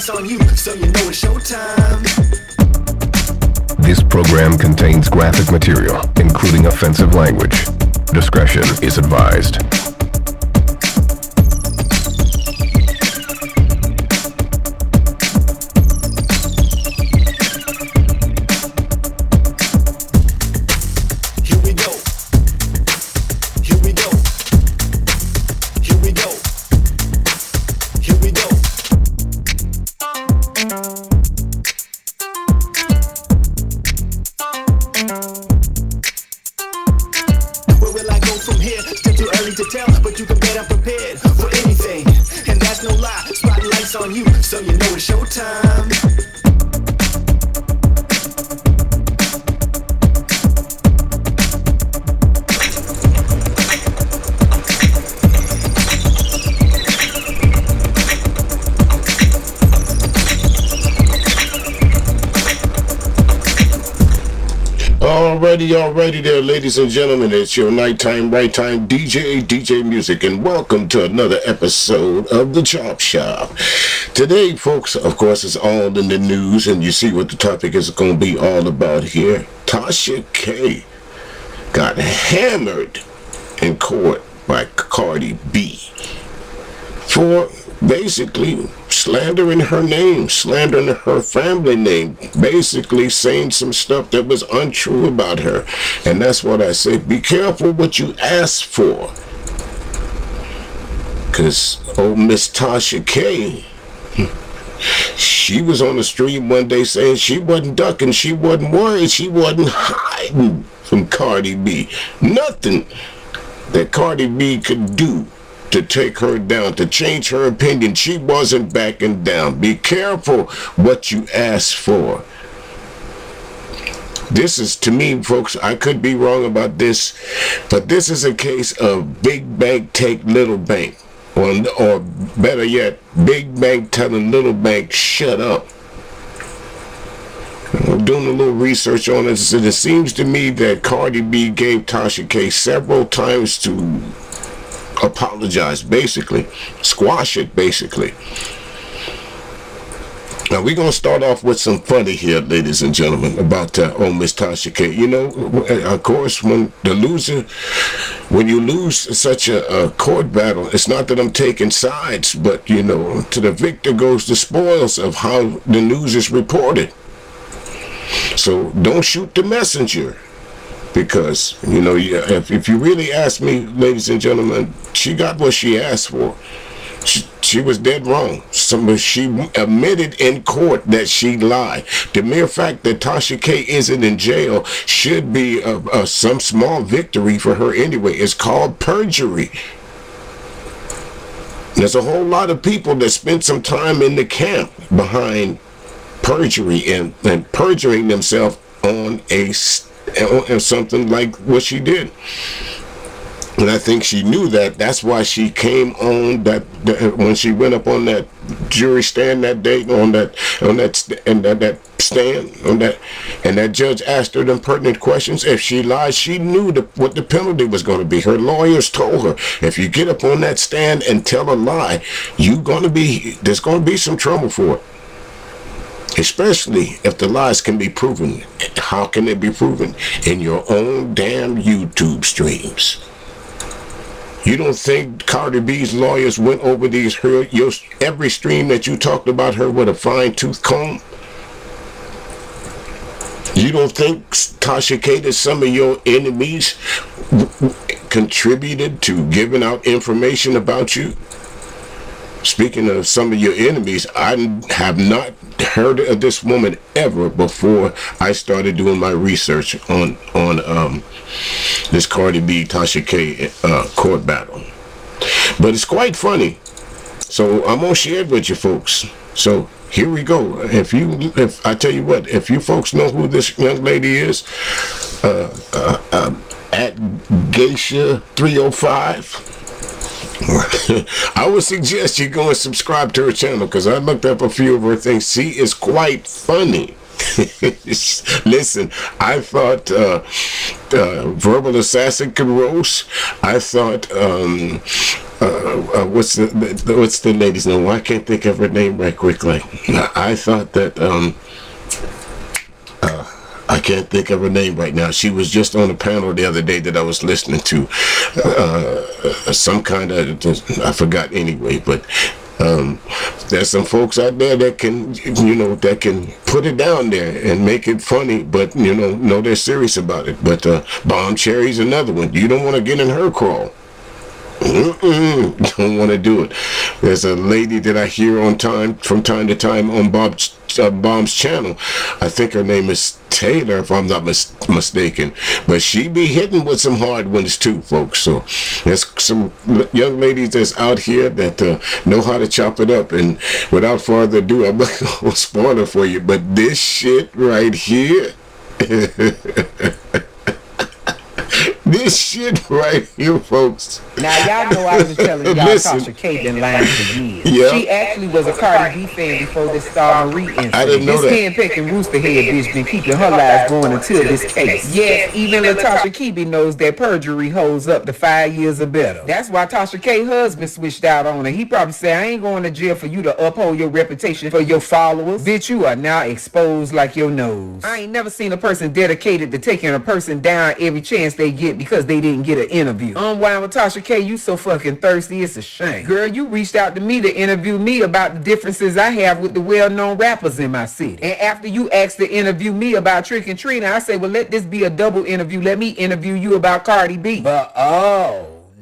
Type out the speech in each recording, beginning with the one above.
lights on you, so you know it's showtime. This program contains graphic material, including offensive language. Discretion is advised. Alrighty there, ladies and gentlemen, it's your nighttime, right time DJ Music, and welcome to another episode of The Chop Shop. Today, folks, of course, it's all in the news, and you see what the topic is going to be all about here. Tasha K got hammered in court by Cardi B for basically slandering her name, slandering her family name, basically saying some stuff that was untrue about her. And that's what I say, be careful what you ask for. Because Miss Tasha K, she was on the stream one day saying she wasn't ducking, she wasn't worried, she wasn't hiding from Cardi B. Nothing that Cardi B could do to take her down, to change her opinion. She wasn't backing down. Be careful what you ask for. This is, to me, folks, I could be wrong about this, but this is a case of big bank take little bank. Or better yet, big bank telling little bank, shut up. I'm doing a little research on it, and it seems to me that Cardi B gave Tasha K several times to apologize, basically squash it, basically. Now we're gonna start off with some funny here, ladies and gentlemen, about Miss Tasha K. You know, of course, when you lose such a court battle, it's not that I'm taking sides, but you know, to the victor goes the spoils of how the news is reported. So don't shoot the messenger. Because, you know, if you really ask me, ladies and gentlemen, she got what she asked for. She was dead wrong. She admitted in court that she lied. The mere fact that Tasha K isn't in jail should be some small victory for her anyway. It's called perjury. There's a whole lot of people that spent some time in the camp behind perjury and perjuring themselves on something like what she did. And I think she knew that. That's why she came on that when she went up on that jury stand that day, and that judge asked her them pertinent questions. If she lied, she knew what the penalty was going to be. Her lawyers told her, if you get up on that stand and tell a lie, there's going to be some trouble for it. Especially if the lies can be proven. How can they be proven? In your own damn YouTube streams. You don't think Cardi B's lawyers went over every stream that you talked about her with a fine-tooth comb? You don't think Tasha K, that some of your enemies contributed to giving out information about you? Speaking of some of your enemies, I have not heard of this woman ever before I started doing my research on this Cardi B Tasha K court battle. But it's quite funny, so I'm gonna share it with you folks. So here we go. If I tell you what, if you folks know who this young lady is, at Geisha 305. I would suggest you go and subscribe to her channel, because I looked up a few of her things. She is quite funny. Listen, I thought Verbal Assassin could roast. I thought what's the lady's name? Well, I can't think of her name right quickly. I thought that I can't think of her name right now. She was just on a panel the other day that I was listening to. Some kind of, I forgot anyway, but there's some folks out there that can, that can put it down there and make it funny, but, know they're serious about it. But Bomb Cherry's another one. You don't want to get in her crawl. Don't want to do it. There's a lady that I hear from time to time on Bomb's channel. I think her name is Taylor, if I'm not mistaken. But she be hitting with some hard ones too, folks. So there's some young ladies that's out here that know how to chop it up. And without further ado, I'm not going to spoil it for you. But this shit right here. This shit right here, folks. Now, y'all know I was telling y'all Tasha K been lying for years. Yeah. She actually was a Cardi B fan before this Star Marie incident. I didn't know this that. This henpecking rooster head bitch been keeping her lies going until this case. Yes, even LaTasha Keepin knows that perjury holds up to 5 years or better. That's why Tasha K's husband switched out on her. He probably said, I ain't going to jail for you to uphold your reputation for your followers. Bitch, you are now exposed like your nose. I ain't never seen a person dedicated to taking a person down every chance they get because they didn't get an interview. Unwind with Tasha K, you so fucking thirsty, it's a shame. Girl, you reached out to me to interview me about the differences I have with the well-known rappers in my city. And after you asked to interview me about Trick and Trina, I say, well, let this be a double interview. Let me interview you about Cardi B. But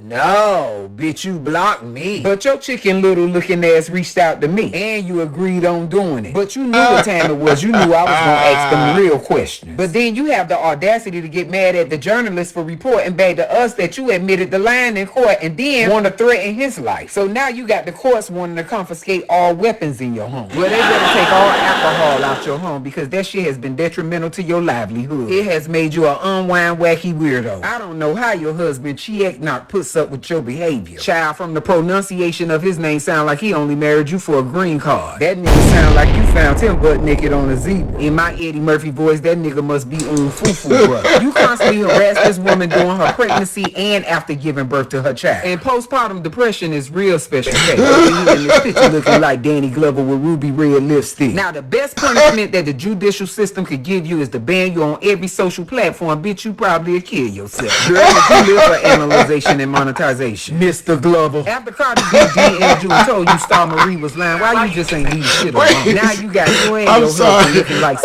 no, bitch, you blocked me. But your chicken little looking ass reached out to me, and you agreed on doing it. But you knew what time it was. You knew I was gonna ask them real questions. But then you have the audacity to get mad at the journalist for reporting back to us that you admitted the lying in court, and then want to threaten his life. So now you got the courts wanting to confiscate all weapons in your home. Well, they better take all alcohol out your home because that shit has been detrimental to your livelihood. It has made you an unwind, wacky weirdo. I don't know how your husband Chiek not puts up with your behavior. Child, from the pronunciation of his name sound like he only married you for a green card. That nigga sound like you found him butt naked on a zebra. In my Eddie Murphy voice, that nigga must be on foo-foo, bro. You constantly harass this woman during her pregnancy and after giving birth to her child. And postpartum depression is real special case. You in this picture looking like Danny Glover with ruby red lipstick. Now, the best punishment that the judicial system could give you is to ban you on every social platform. Bitch, you probably would kill yourself. Girl, if you live for analyzation and monetization. Mr. Glover. After Cardi B DM'd you and told you Star Marie was lying, why you just ain't leave shit alone? Now you got you and your husband looking like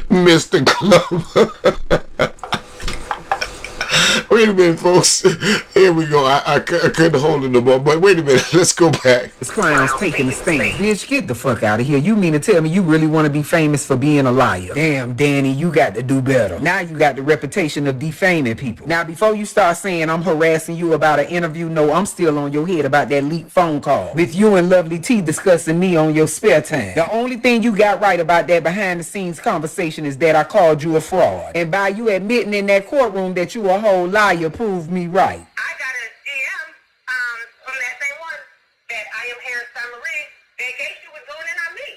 Mr. Glover. Wait a minute, folks. Here we go. I couldn't hold it no more. But wait a minute. Let's go back. This clown's taking the stand. Bitch, get the fuck out of here. You mean to tell me you really want to be famous for being a liar? Damn, Danny, you got to do better. Now you got the reputation of defaming people. Now, before you start saying I'm harassing you about an interview, no, I'm still on your head about that leaked phone call with you and Lovely T discussing me on your spare time. The only thing you got right about that behind the scenes conversation is that I called you a fraud. And by you admitting in that courtroom that you a whole liar proved me right. I got a DM from that same one that I am Harris Marie that Geisha was going in on me.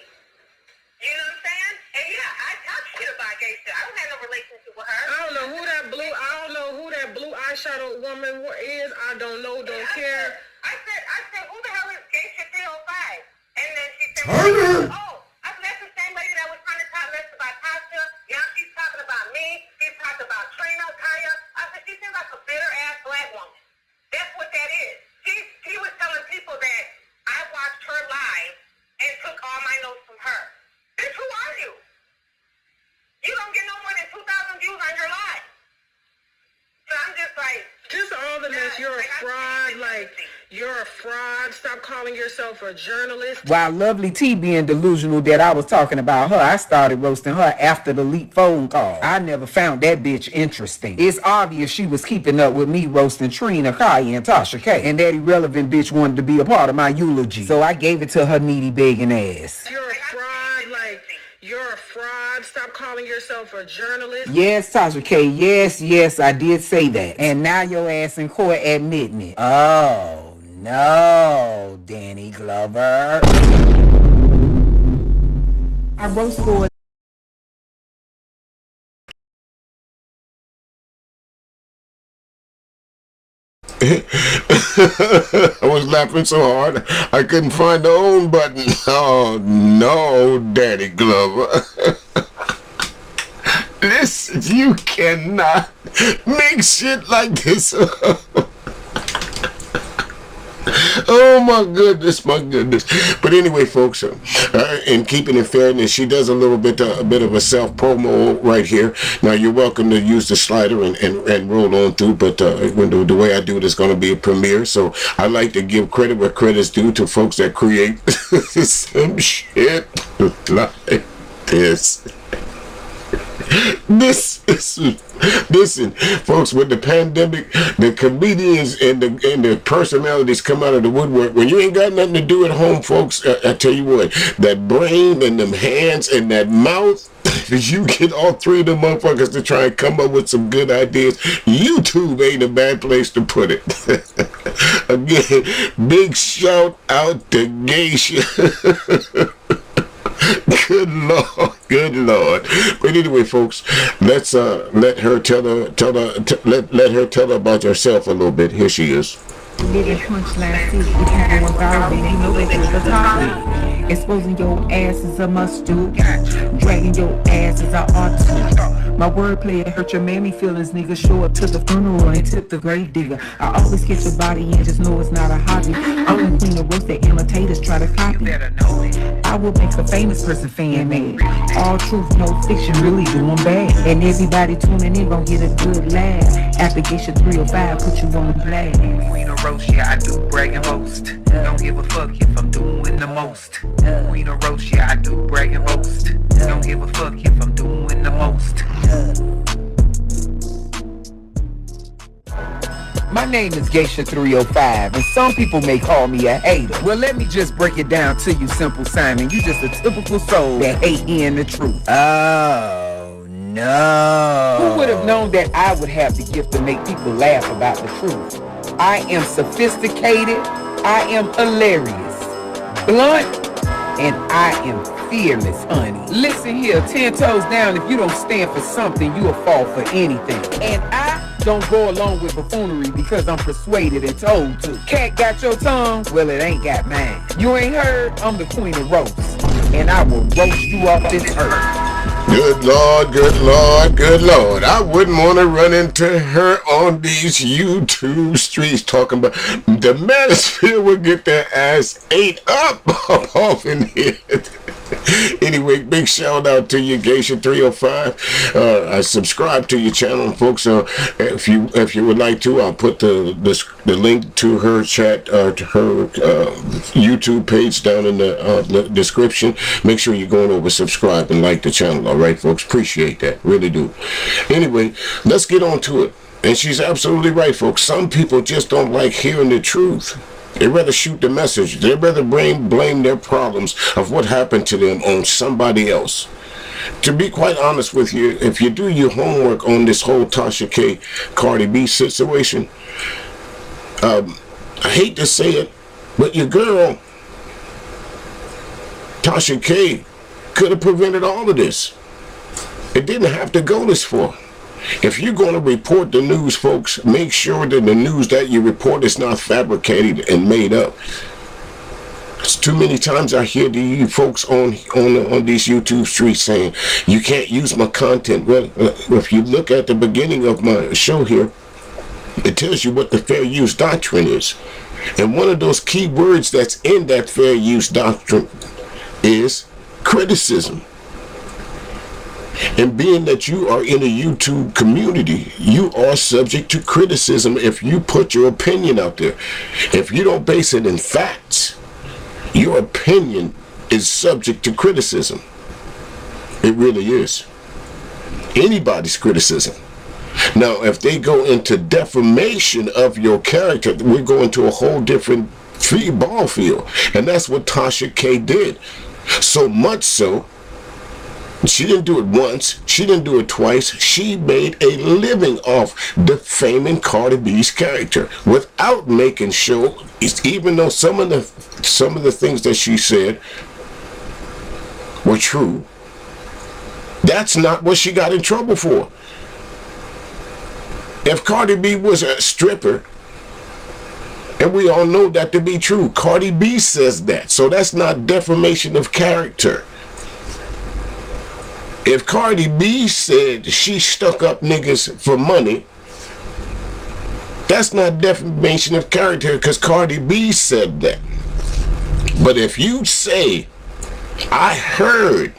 You know what I'm saying? And yeah, I talk shit about Geisha. I don't have no relationship with her. I don't know who that blue eyeshadow woman is. I don't know, don't care. I said, who the hell is Geisha 305? And then she said, oh, I said, that's the same lady that was trying to talk less about Tasha. Now she's talking about me. She's talking about Trina, Kaya. I said, she seems like a bitter-ass black woman. That's what that is. She was telling people that I watched her live and took all my notes from her. Bitch, who are you? You don't get no more than 2,000 views on your live. So I'm just like... Just all the mess. You're a fraud. Like, you're a fraud. Stop calling yourself a journalist. While Lovely T being delusional that I was talking about her, I started roasting her after the leaked phone call. I never found that bitch interesting. It's obvious she was keeping up with me roasting Trina, Kaya, and Tasha K. And that irrelevant bitch wanted to be a part of my eulogy. So I gave it to her needy begging ass. You're a fraud. Like, you're a fraud. Stop calling yourself a journalist. Yes, Tasha K. Yes, I did say that. And now your ass in court admitting it. Oh, no, Danny Glover. I roast for I was laughing so hard I couldn't find the own button. Oh no, Daddy Glover. Listen, you cannot make shit like this up. Oh my goodness, my goodness. But anyway, folks, in keeping in fairness, she does a bit of a self promo right here. Now you're welcome to use the slider and roll on through, but the way I do it is going to be a premiere. So I like to give credit where credit's due to folks that create some shit like this. Listen, folks, with the pandemic, the comedians and the personalities come out of the woodwork. When you ain't got nothing to do at home, folks, I tell you what, that brain and them hands and that mouth, you get all three of them motherfuckers to try and come up with some good ideas. YouTube ain't a bad place to put it. Again, big shout out to Geisha. Good Lord, good Lord. But anyway, folks, let's let her tell her about herself a little bit. Here she is. Living punchline city, if you going viral, then you know that you're the topic. Exposing your ass is a must do. Dragging your ass is an art too. My wordplay hurt your mammy feelings, nigga. Show up to the funeral and tip the grave digger. I always get your body and just know it's not a hobby. I'm the queen of roast that imitators try to copy. I will make a famous person fan made. All truth, no fiction, really doing bad. And everybody tuning in gon' get a good laugh. Application 305 put you on blast. Queen of roast, yeah, I do brag and boast. Don't give a fuck if I'm doing the most. Queen of roast, yeah, I do brag and boast. Don't give a fuck if I'm doing the most. My name is Geisha 305, and some people may call me a hater. Well, let me just break it down to you, Simple Simon. You just a typical soul that hate hearing the truth. Oh, no. Who would have known that I would have the gift to make people laugh about the truth? I am sophisticated, I am hilarious, blunt, and I am fearless, honey. Listen here, 10 toes down, if you don't stand for something, you'll fall for anything. And I don't go along with buffoonery because I'm persuaded and told to. Cat got your tongue? Well, it ain't got mine. You ain't heard? I'm the queen of roast, and I will roast you off this earth. Good Lord, good Lord, good Lord. I wouldn't want to run into her on these YouTube streets talking about the manosphere would get their ass ate up off in here. Anyway, big shout out to you, Geisha 305. I subscribe to your channel, folks. If you would like to, I'll put the link to her chat, to her YouTube page down in the description. Make sure you're going over, subscribe, and like the channel. All right, folks. Appreciate that. Really do. Anyway, let's get on to it. And she's absolutely right, folks. Some people just don't like hearing the truth. They rather shoot the message. They rather blame their problems of what happened to them on somebody else. To be quite honest with you, if you do your homework on this whole Tasha K, Cardi B situation, I hate to say it, but your girl, Tasha K, could have prevented all of this. It didn't have to go this far. If you're going to report the news, folks, make sure that the news that you report is not fabricated and made up. It's too many times I hear you folks on these YouTube streets saying, you can't use my content. Well, if you look at the beginning of my show here, it tells you what the fair use doctrine is. And one of those key words that's in that fair use doctrine is criticism. And being that you are in a YouTube community, you are subject to criticism if you put your opinion out there. If you don't base it in facts, your opinion is subject to criticism. It really is. Anybody's criticism. Now, if they go into defamation of your character, we're going to a whole different ball field. And that's what Tasha K did. So much so, she didn't do it once. She didn't do it twice. She made a living off defaming Cardi B's character without making sure, even though some of the things that she said were true, that's not what she got in trouble for. If Cardi B was a stripper And we all know that to be true. Cardi B says that. So that's not defamation of character. If Cardi B said she stuck up niggas for money, that's not defamation of character because Cardi B said that. But if you say, I heard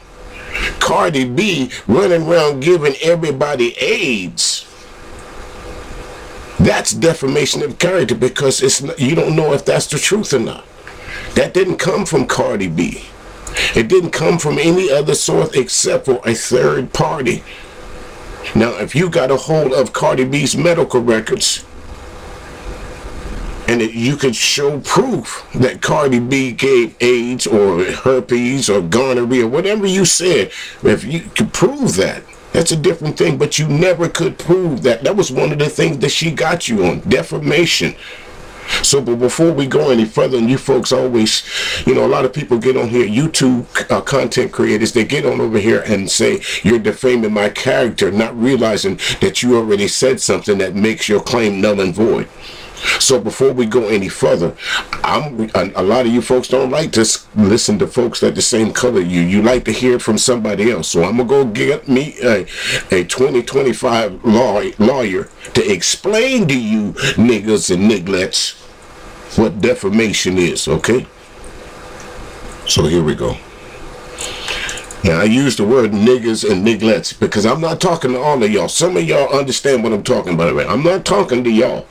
Cardi B running around giving everybody AIDS, that's defamation of character because it's not, you don't know if that's the truth or not. That didn't come from Cardi B. It didn't come from any other source except for a third party. Now, if you got a hold of Cardi B's medical records, and you could show proof that Cardi B gave AIDS or herpes or gonorrhea, whatever you said, if you could prove that, that's a different thing, but you never could prove that. That was one of the things that she got you on, defamation. So, but before we go any further, and you folks always, a lot of people get on here, YouTube content creators, they get on over here and say, you're defaming my character, not realizing that you already said something that makes your claim null and void. So before we go any further, a lot of you folks don't like to listen to folks that the same color you like to hear it from somebody else. So I'm gonna go get me a 2025 lawyer to explain to you niggas and nigglets what defamation is, okay? So here we go. Now I use the word niggas and nigglets because I'm not talking to all of y'all. Some of y'all understand what I'm talking about. Right? I'm not talking to y'all.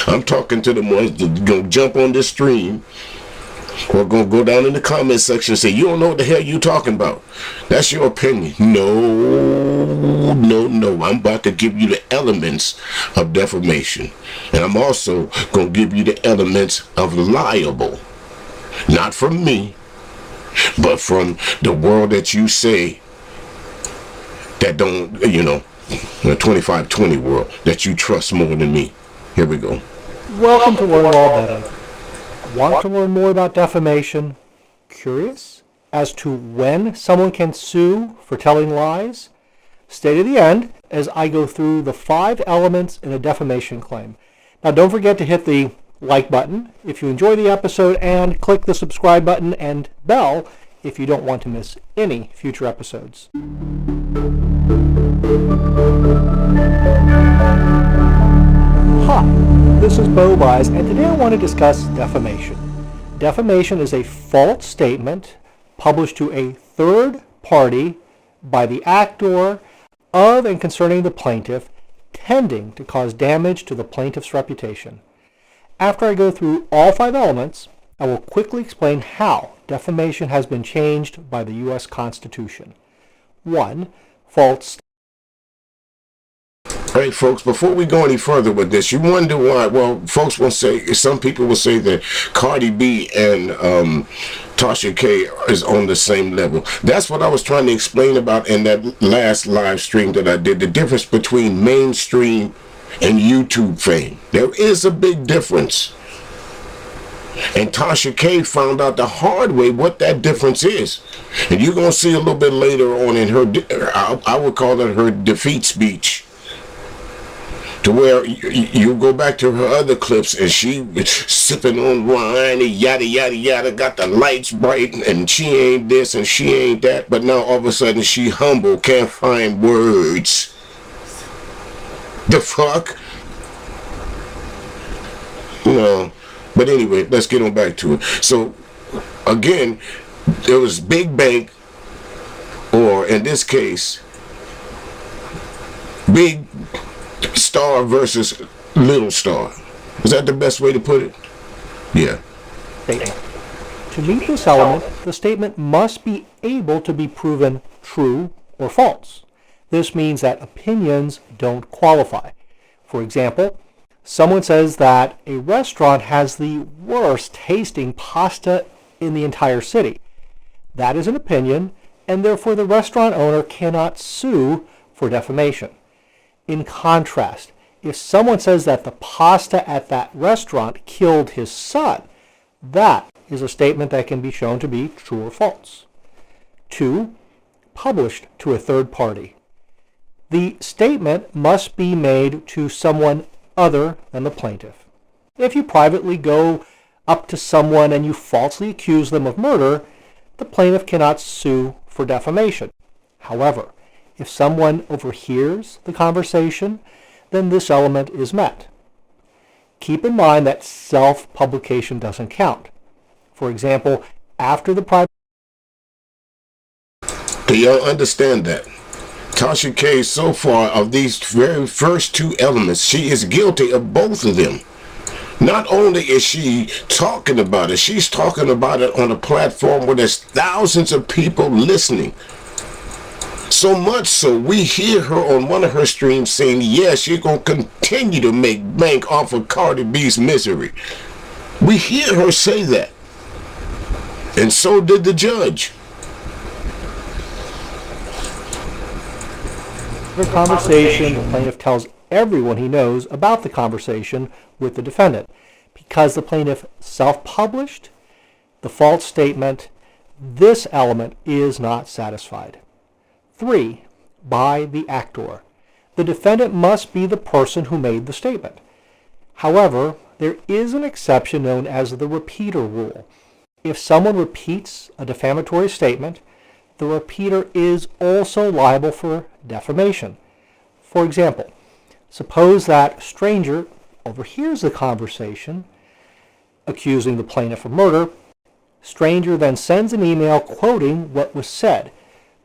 I'm talking to the ones that gonna jump on this stream or gonna go down in the comment section and say, you don't know what the hell you talking about. That's your opinion. No. I'm about to give you the elements of defamation. And I'm also gonna give you the elements of liable. Not from me, but from the world that you say that don't, the 2520 world that you trust more than me. Here we go. Welcome to Learn Law Better. Want to learn more about defamation? Curious as to when someone can sue for telling lies? Stay to the end as I go through the 5 elements in a defamation claim. Now don't forget to hit the like button if you enjoy the episode and click the subscribe button and bell if you don't want to miss any future episodes. Hi, this is Bo Wise, and today I want to discuss defamation. Defamation is a false statement published to a third party by the actor of and concerning the plaintiff, tending to cause damage to the plaintiff's reputation. After I go through all 5 elements, I will quickly explain how defamation has been changed by the U.S. Constitution. 1. False. All right, folks, before we go any further with this, you wonder why, folks will say, some people will say that Cardi B and Tasha K is on the same level. That's what I was trying to explain about in that last live stream that I did, the difference between mainstream and YouTube fame. There is a big difference. And Tasha K found out the hard way what that difference is. And you're going to see a little bit later on in her, I would call it her defeat speech, to where you go back to her other clips and she sipping on wine and yada yada yada, got the lights bright and she ain't this and she ain't that, but now all of a sudden she humble, can't find words. The fuck? But anyway, let's get on back to it. So again, there was Big Bank, or in this case, Big Star versus Little Star. Is that the best way to put it? Yeah. Statement. To meet this element, the statement must be able to be proven true or false. This means that opinions don't qualify. For example, someone says that a restaurant has the worst tasting pasta in the entire city. That is an opinion, and therefore the restaurant owner cannot sue for defamation. In contrast, if someone says that the pasta at that restaurant killed his son, that is a statement that can be shown to be true or false. 2. Published to a third party. The statement must be made to someone other than the plaintiff. If you privately go up to someone and you falsely accuse them of murder, the plaintiff cannot sue for defamation. However, if someone overhears the conversation, then this element is met. Keep in mind that self-publication doesn't count. For example, after the private... Do y'all understand that? Tasha K, so far, of these very first two elements, she is guilty of both of them. Not only is she talking about it, she's talking about it on a platform where there's thousands of people listening. So much so, we hear her on one of her streams saying, yes, you're going to continue to make bank off of Cardi B's misery. We hear her say that. And so did the judge. The conversation, the plaintiff tells everyone he knows about the conversation with the defendant. Because the plaintiff self-published the false statement, this element is not satisfied. 3. By the actor. The defendant must be the person who made the statement. However, there is an exception known as the repeater rule. If someone repeats a defamatory statement, the repeater is also liable for defamation. For example, suppose that stranger overhears the conversation accusing the plaintiff of murder. Stranger then sends an email quoting what was said.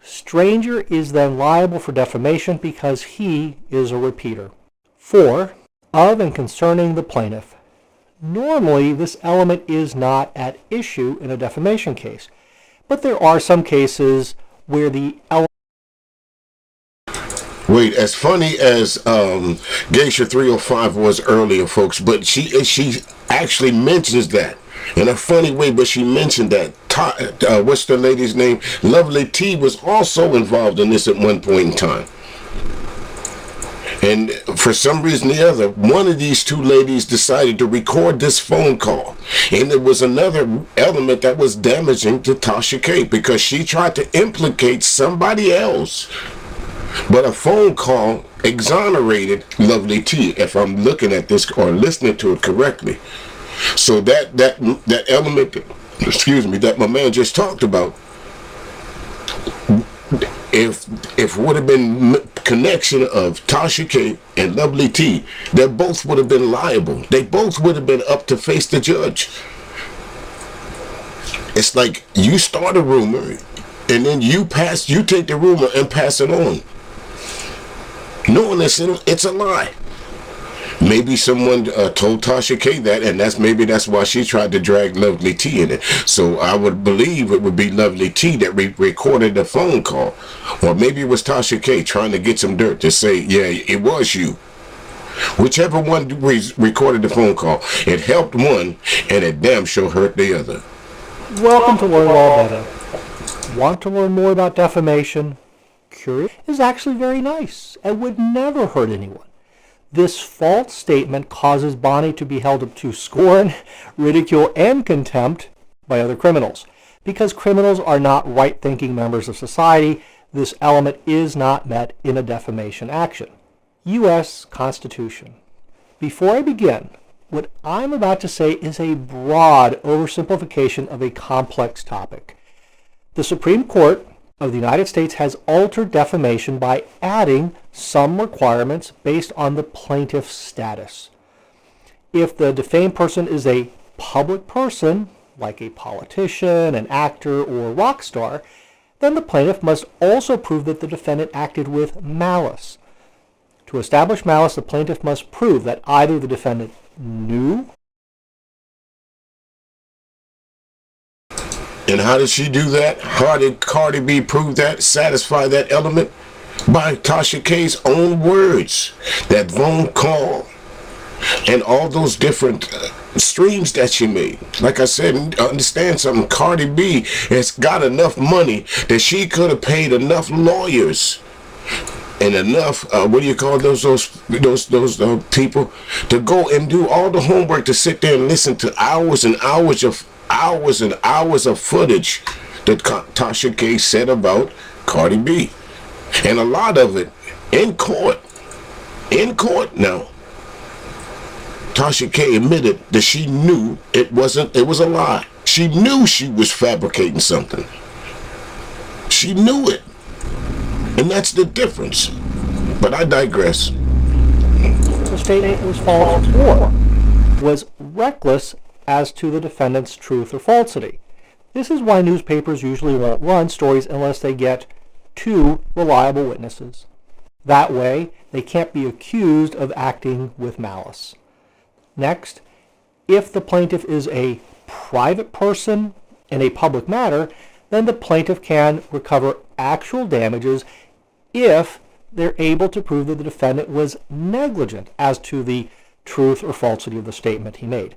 Stranger is then liable for defamation because he is a repeater. 4. Of and concerning the plaintiff. Normally, this element is not at issue in a defamation case, but there are some cases where the element... Wait, as funny as Geisha 305 was earlier, folks, but she actually mentions that in a funny way, but she mentioned that. What's the lady's name? Lovely T was also involved in this at one point in time. And for some reason or the other, one of these two ladies decided to record this phone call. And there was another element that was damaging to Tasha K because she tried to implicate somebody else. But a phone call exonerated Lovely T, if I'm looking at this or listening to it correctly. So that element, excuse me, that my man just talked about, if would have been connection of Tasha K and Lovely T, they both would have been liable. They both would have been up to face the judge. It's like you start a rumor and then you take the rumor and pass it on, knowing it's a lie. Maybe someone told Tasha K that, and that's why she tried to drag Lovely T in it. So I would believe it would be Lovely T that recorded the phone call. Or maybe it was Tasha K trying to get some dirt to say, yeah, it was you. Whichever one recorded the phone call, it helped one, and it damn sure hurt the other. Welcome to Learn Law Better. Want to learn more about defamation? Curious is actually very nice and would never hurt anyone. This false statement causes Bonnie to be held up to scorn, ridicule, and contempt by other criminals. Because criminals are not right-thinking members of society, this element is not met in a defamation action. U.S. Constitution. Before I begin, what I'm about to say is a broad oversimplification of a complex topic. The Supreme Court of the United States has altered defamation by adding some requirements based on the plaintiff's status. If the defamed person is a public person, like a politician, an actor, or a rock star, then the plaintiff must also prove that the defendant acted with malice. To establish malice, the plaintiff must prove that either the defendant knew. And how did she do that? How did Cardi B prove that, satisfy that element? By Tasha K's own words. That phone call and all those different streams that she made. Like I said, understand something, Cardi B has got enough money that she could have paid enough lawyers and enough, what do you call those people, to go and do all the homework to sit there and listen to hours and hours of footage that Tasha K said about Cardi B. And a lot of it in court now. Tasha K admitted that she knew it was a lie. She knew she was fabricating something. She knew it. And that's the difference. But I digress. The statement was false or was reckless as to the defendant's truth or falsity. This is why newspapers usually won't run stories unless they get 2 reliable witnesses. That way, they can't be accused of acting with malice. Next, if the plaintiff is a private person in a public matter, then the plaintiff can recover actual damages if they're able to prove that the defendant was negligent as to the truth or falsity of the statement he made.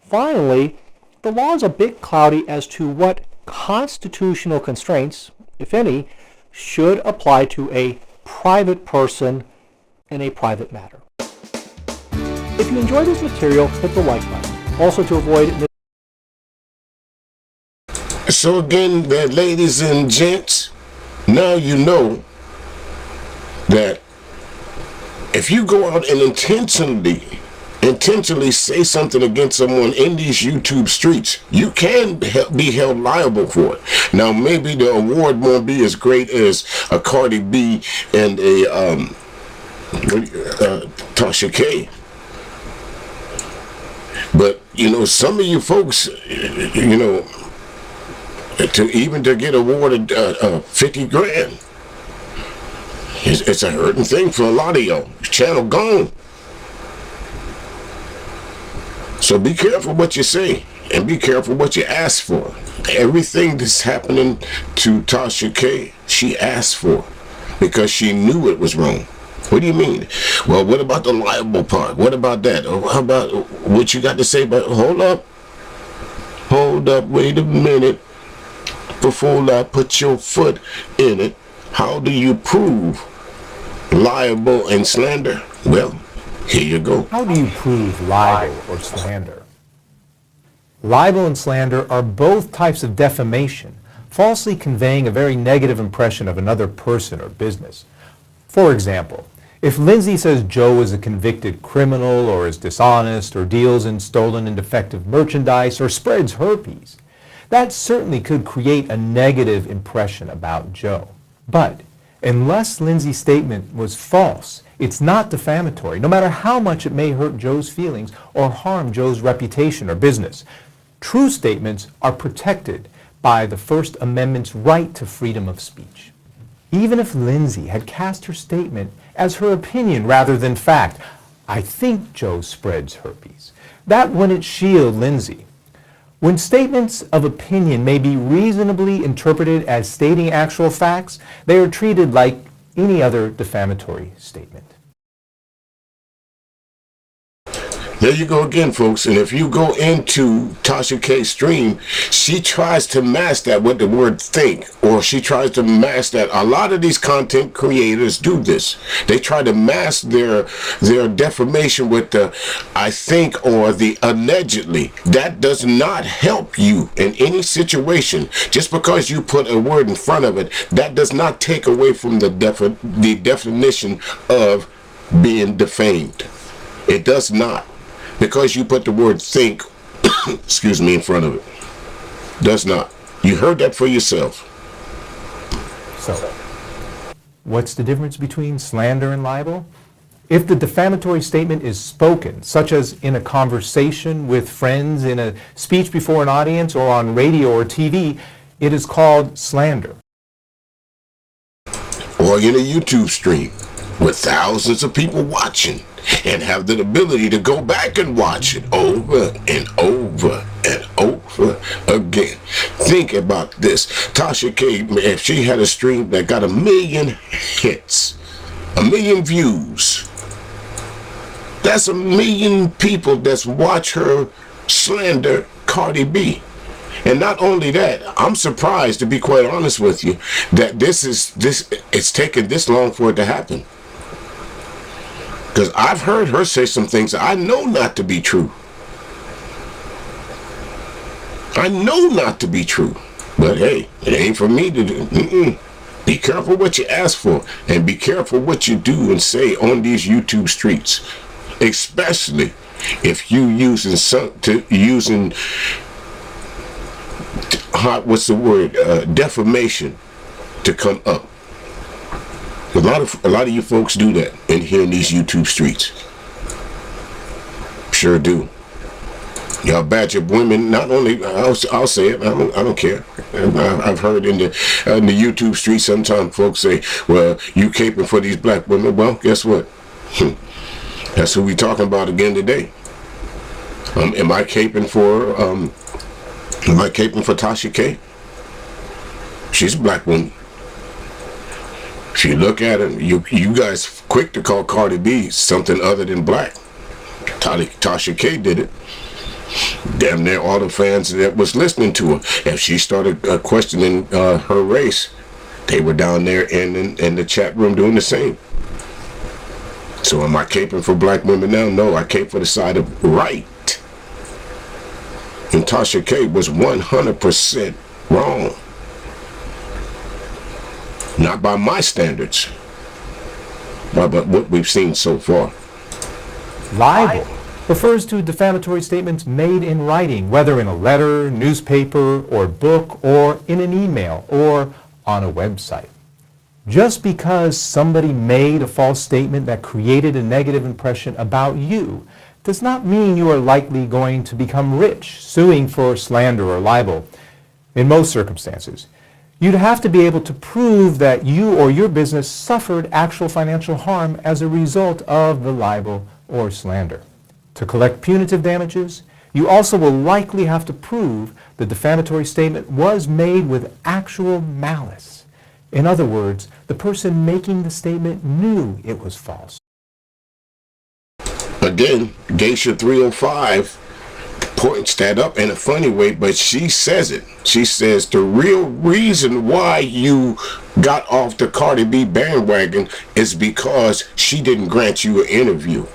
Finally, the law is a bit cloudy as to what constitutional constraints, if any, should apply to a private person in a private matter. If you enjoy this material, hit the like button. Also, to avoid... So again, ladies and gents, now you know that if you go out and intentionally say something against someone in these YouTube streets, you can be held liable for it. Now, maybe the award won't be as great as a Cardi B and a Tasha K. But, you know, some of you folks, you know, to get awarded 50 grand, it's a hurting thing for a lot of y'all. Channel gone. So be careful what you say and be careful what you ask for. Everything that's happening to Tasha K, she asked for because she knew it was wrong. What do you mean? Well, what about the liable part? What about that? Or how about what you got to say about, hold up, wait a minute. Before I put your foot in it, how do you prove libel and slander? Well, here you go. How do you prove libel or slander? Libel and slander are both types of defamation, falsely conveying a very negative impression of another person or business. For example, if Lindsay says Joe is a convicted criminal or is dishonest or deals in stolen and defective merchandise or spreads herpes, that certainly could create a negative impression about Joe. But unless Lindsay's statement was false, it's not defamatory, no matter how much it may hurt Joe's feelings or harm Joe's reputation or business. True statements are protected by the First Amendment's right to freedom of speech. Even if Lindsay had cast her statement as her opinion rather than fact, I think Joe spreads herpes, that wouldn't shield Lindsay. When statements of opinion may be reasonably interpreted as stating actual facts, they are treated like any other defamatory statement. There you go again, folks. And if you go into Tasha K's stream, she tries to mask that with the word think, or she tries to mask that. A lot of these content creators do this. They try to mask their defamation with the I think or the allegedly. That does not help you in any situation. Just because you put a word in front of it, that does not take away from the definition of being defamed. It does not. Because you put the word think, excuse me, in front of it. Does not. You heard that for yourself. So, what's the difference between slander and libel? If the defamatory statement is spoken, such as in a conversation with friends, in a speech before an audience, or on radio or TV, it is called slander. Or in a YouTube stream with thousands of people watching, and have the ability to go back and watch it over and over and over again. Think about this. Tasha K, if she had a stream that got 1 million hits, 1 million views, that's 1 million people that's watch her slander Cardi B. And not only that, I'm surprised, to be quite honest with you, that it's taken this long for it to happen. Because I've heard her say some things I know not to be true. I know not to be true. But hey, it ain't for me to do. Be careful what you ask for. And be careful what you do and say on these YouTube streets. Especially if you using what's the word, defamation to come up. A lot of you folks do that in here in these YouTube streets. Sure do. Y'all badger women. Not only I'll say it. I don't care. I've heard in the YouTube streets sometimes folks say, "Well, you caping for these black women." Well, guess what? That's who we talking about again today. Am I caping for Tasha K? She's a black woman. If you look at it, you guys quick to call Cardi B something other than black. Tasha K did it. Damn near all the fans that was listening to her. If she started questioning her race, they were down there in the chat room doing the same. So am I caping for black women now? No, I cape for the side of right. And Tasha K was 100% wrong. Not by my standards, but what we've seen so far. Libel refers to defamatory statements made in writing, whether in a letter, newspaper, or book, or in an email, or on a website. Just because somebody made a false statement that created a negative impression about you does not mean you are likely going to become rich, suing for slander or libel. In most circumstances, you'd have to be able to prove that you or your business suffered actual financial harm as a result of the libel or slander. To collect punitive damages, you also will likely have to prove the defamatory statement was made with actual malice. In other words, the person making the statement knew it was false. Again, Geisha 305 points that up in a funny way, but she says it. She says the real reason why you got off the Cardi B bandwagon is because she didn't grant you an interview.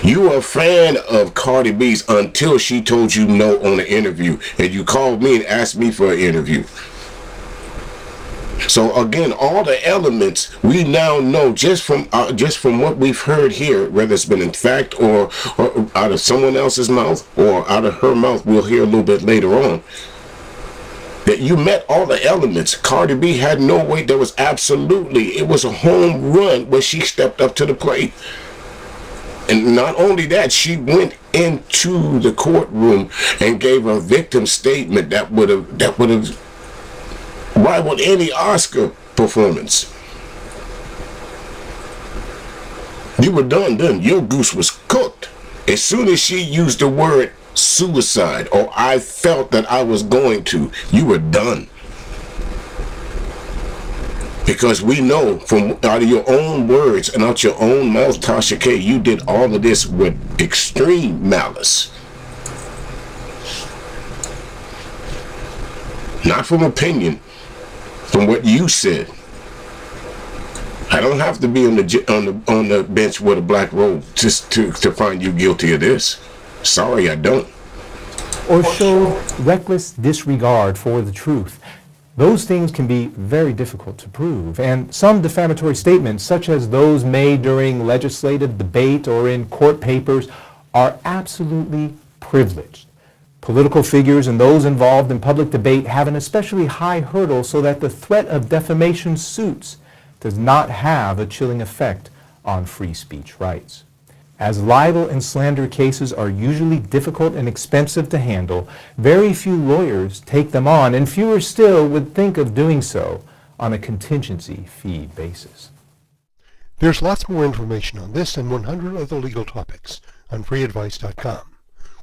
You were a fan of Cardi B's until she told you no on the interview, and you called me and asked me for an interview. So again, all the elements we now know just from what we've heard here, whether it's been in fact or out of someone else's mouth or out of her mouth, we'll hear a little bit later on, that you met all the elements. Cardi B had no way. There was it was a home run when she stepped up to the plate. And not only that, she went into the courtroom and gave a victim statement that would have rivaled any Oscar performance. You were done then. Your goose was cooked. As soon as she used the word suicide, or I felt that I was going to, you were done. Because we know from out of your own words and out your own mouth, Tasha K, you did all of this with extreme malice. Not from opinion, from what you said. I don't have to be on the bench with a black robe just to find you guilty of this. Sorry, I don't. Or show reckless disregard for the truth. Those things can be very difficult to prove, and some defamatory statements, such as those made during legislative debate or in court papers, are absolutely privileged. Political figures and those involved in public debate have an especially high hurdle so that the threat of defamation suits does not have a chilling effect on free speech rights. As libel and slander cases are usually difficult and expensive to handle, very few lawyers take them on, and fewer still would think of doing so on a contingency fee basis. There's lots more information on this and 100 other legal topics on freeadvice.com,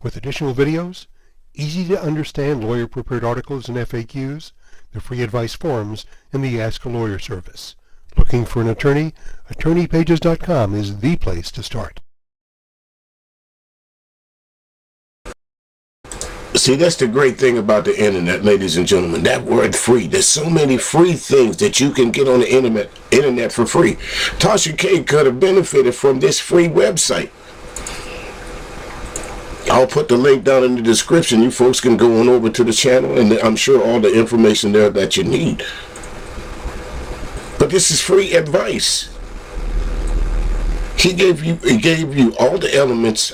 with additional videos, easy-to-understand lawyer-prepared articles and FAQs, the free advice forums, and the Ask a Lawyer service. Looking for an attorney? attorneypages.com is the place to start. See, that's the great thing about the internet, ladies and gentlemen. That word free. There's so many free things that you can get on the internet for free. Tasha K could have benefited from this free website. I'll put the link down in the description. You folks can go on over to the channel, and I'm sure all the information there that you need. But this is free advice. He gave you all the elements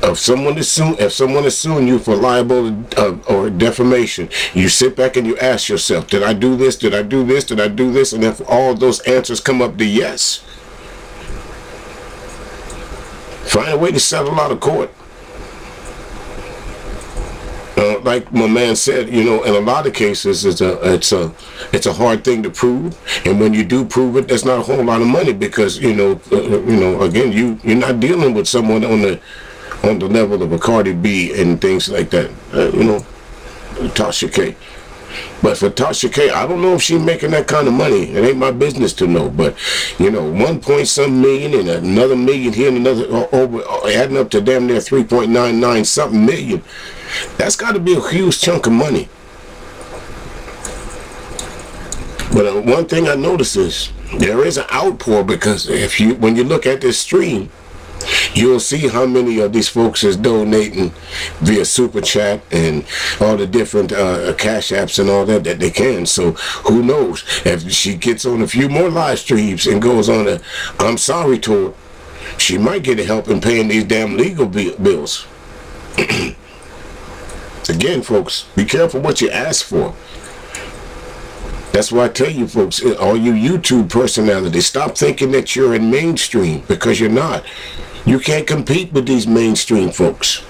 of someone is suing. If someone is suing you for libel or defamation, you sit back and you ask yourself, did I do this? Did I do this? Did I do this? And if all those answers come up to yes, find a way to settle out of court. Like my man said, in a lot of cases, it's a hard thing to prove, and when you do prove it, there's not a whole lot of money because again, you're not dealing with someone on the level of a Cardi B and things like that. Tasha K. But for Tasha K, I don't know if she's making that kind of money. It ain't my business to know. But 1 point some million and another million here and another over, adding up to damn near 3.99 something million. That's got to be a huge chunk of money. But one thing I notice is there is an outpour because when you look at this stream, you'll see how many of these folks is donating via super chat and all the different cash apps and all that they can. So who knows if she gets on a few more live streams and goes on a I'm sorry tour, she might get help in paying these damn legal bills. Again, folks, be careful what you ask for. That's why I tell you folks, all you YouTube personalities, stop thinking that you're in mainstream, because you're not. You can't compete with these mainstream folks.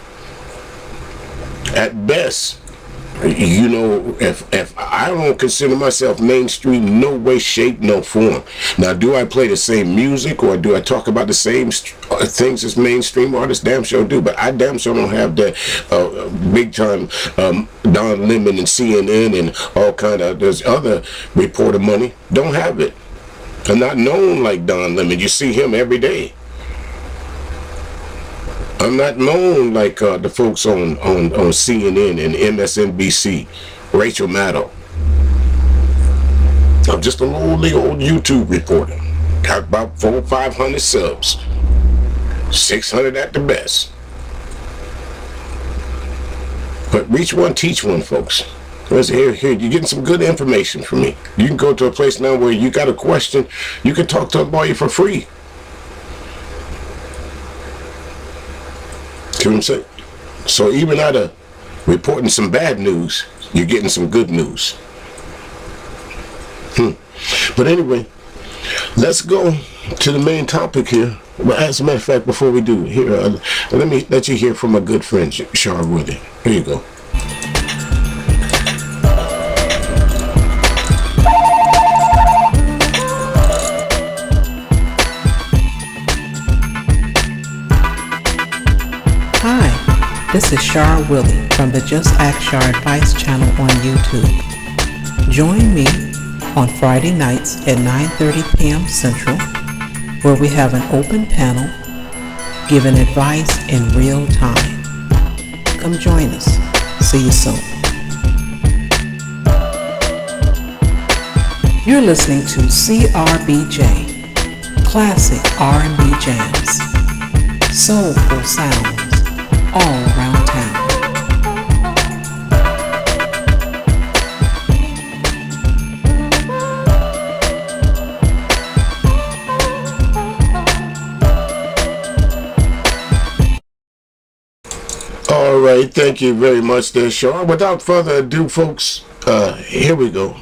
At best, if I don't consider myself mainstream, no way, shape, no form. Now, do I play the same music or do I talk about the same things as mainstream artists? Damn sure do, but I damn sure don't have that big time Don Lemon and CNN and all kind of there's other reporter money. Don't have it. I'm not known like Don Lemon. You see him every day. I'm not known like the folks on CNN and MSNBC, Rachel Maddow. I'm just a lowly old YouTube reporter. Got about 400 or 500 subs. 600 at the best. But reach one, teach one, folks. Because here, you're getting some good information from me. You can go to a place now where you got a question, you can talk to a lawyer for free. See what I'm saying? So even out of reporting some bad news, you're getting some good news. But anyway, let's go to the main topic here. Well, as a matter of fact, before we do, here, let me let you hear from my good friend, Shar Woody. Here you go. This is Shar Willie from the Just Ask Shar Advice channel on YouTube. Join me on Friday nights at 9:30 p.m. Central, where we have an open panel giving advice in real time. Come join us. See you soon. You're listening to CRBJ, Classic R&B Jams, soulful sounds all around town. All right, thank you very much there, Shar. Without further ado, folks, here we go.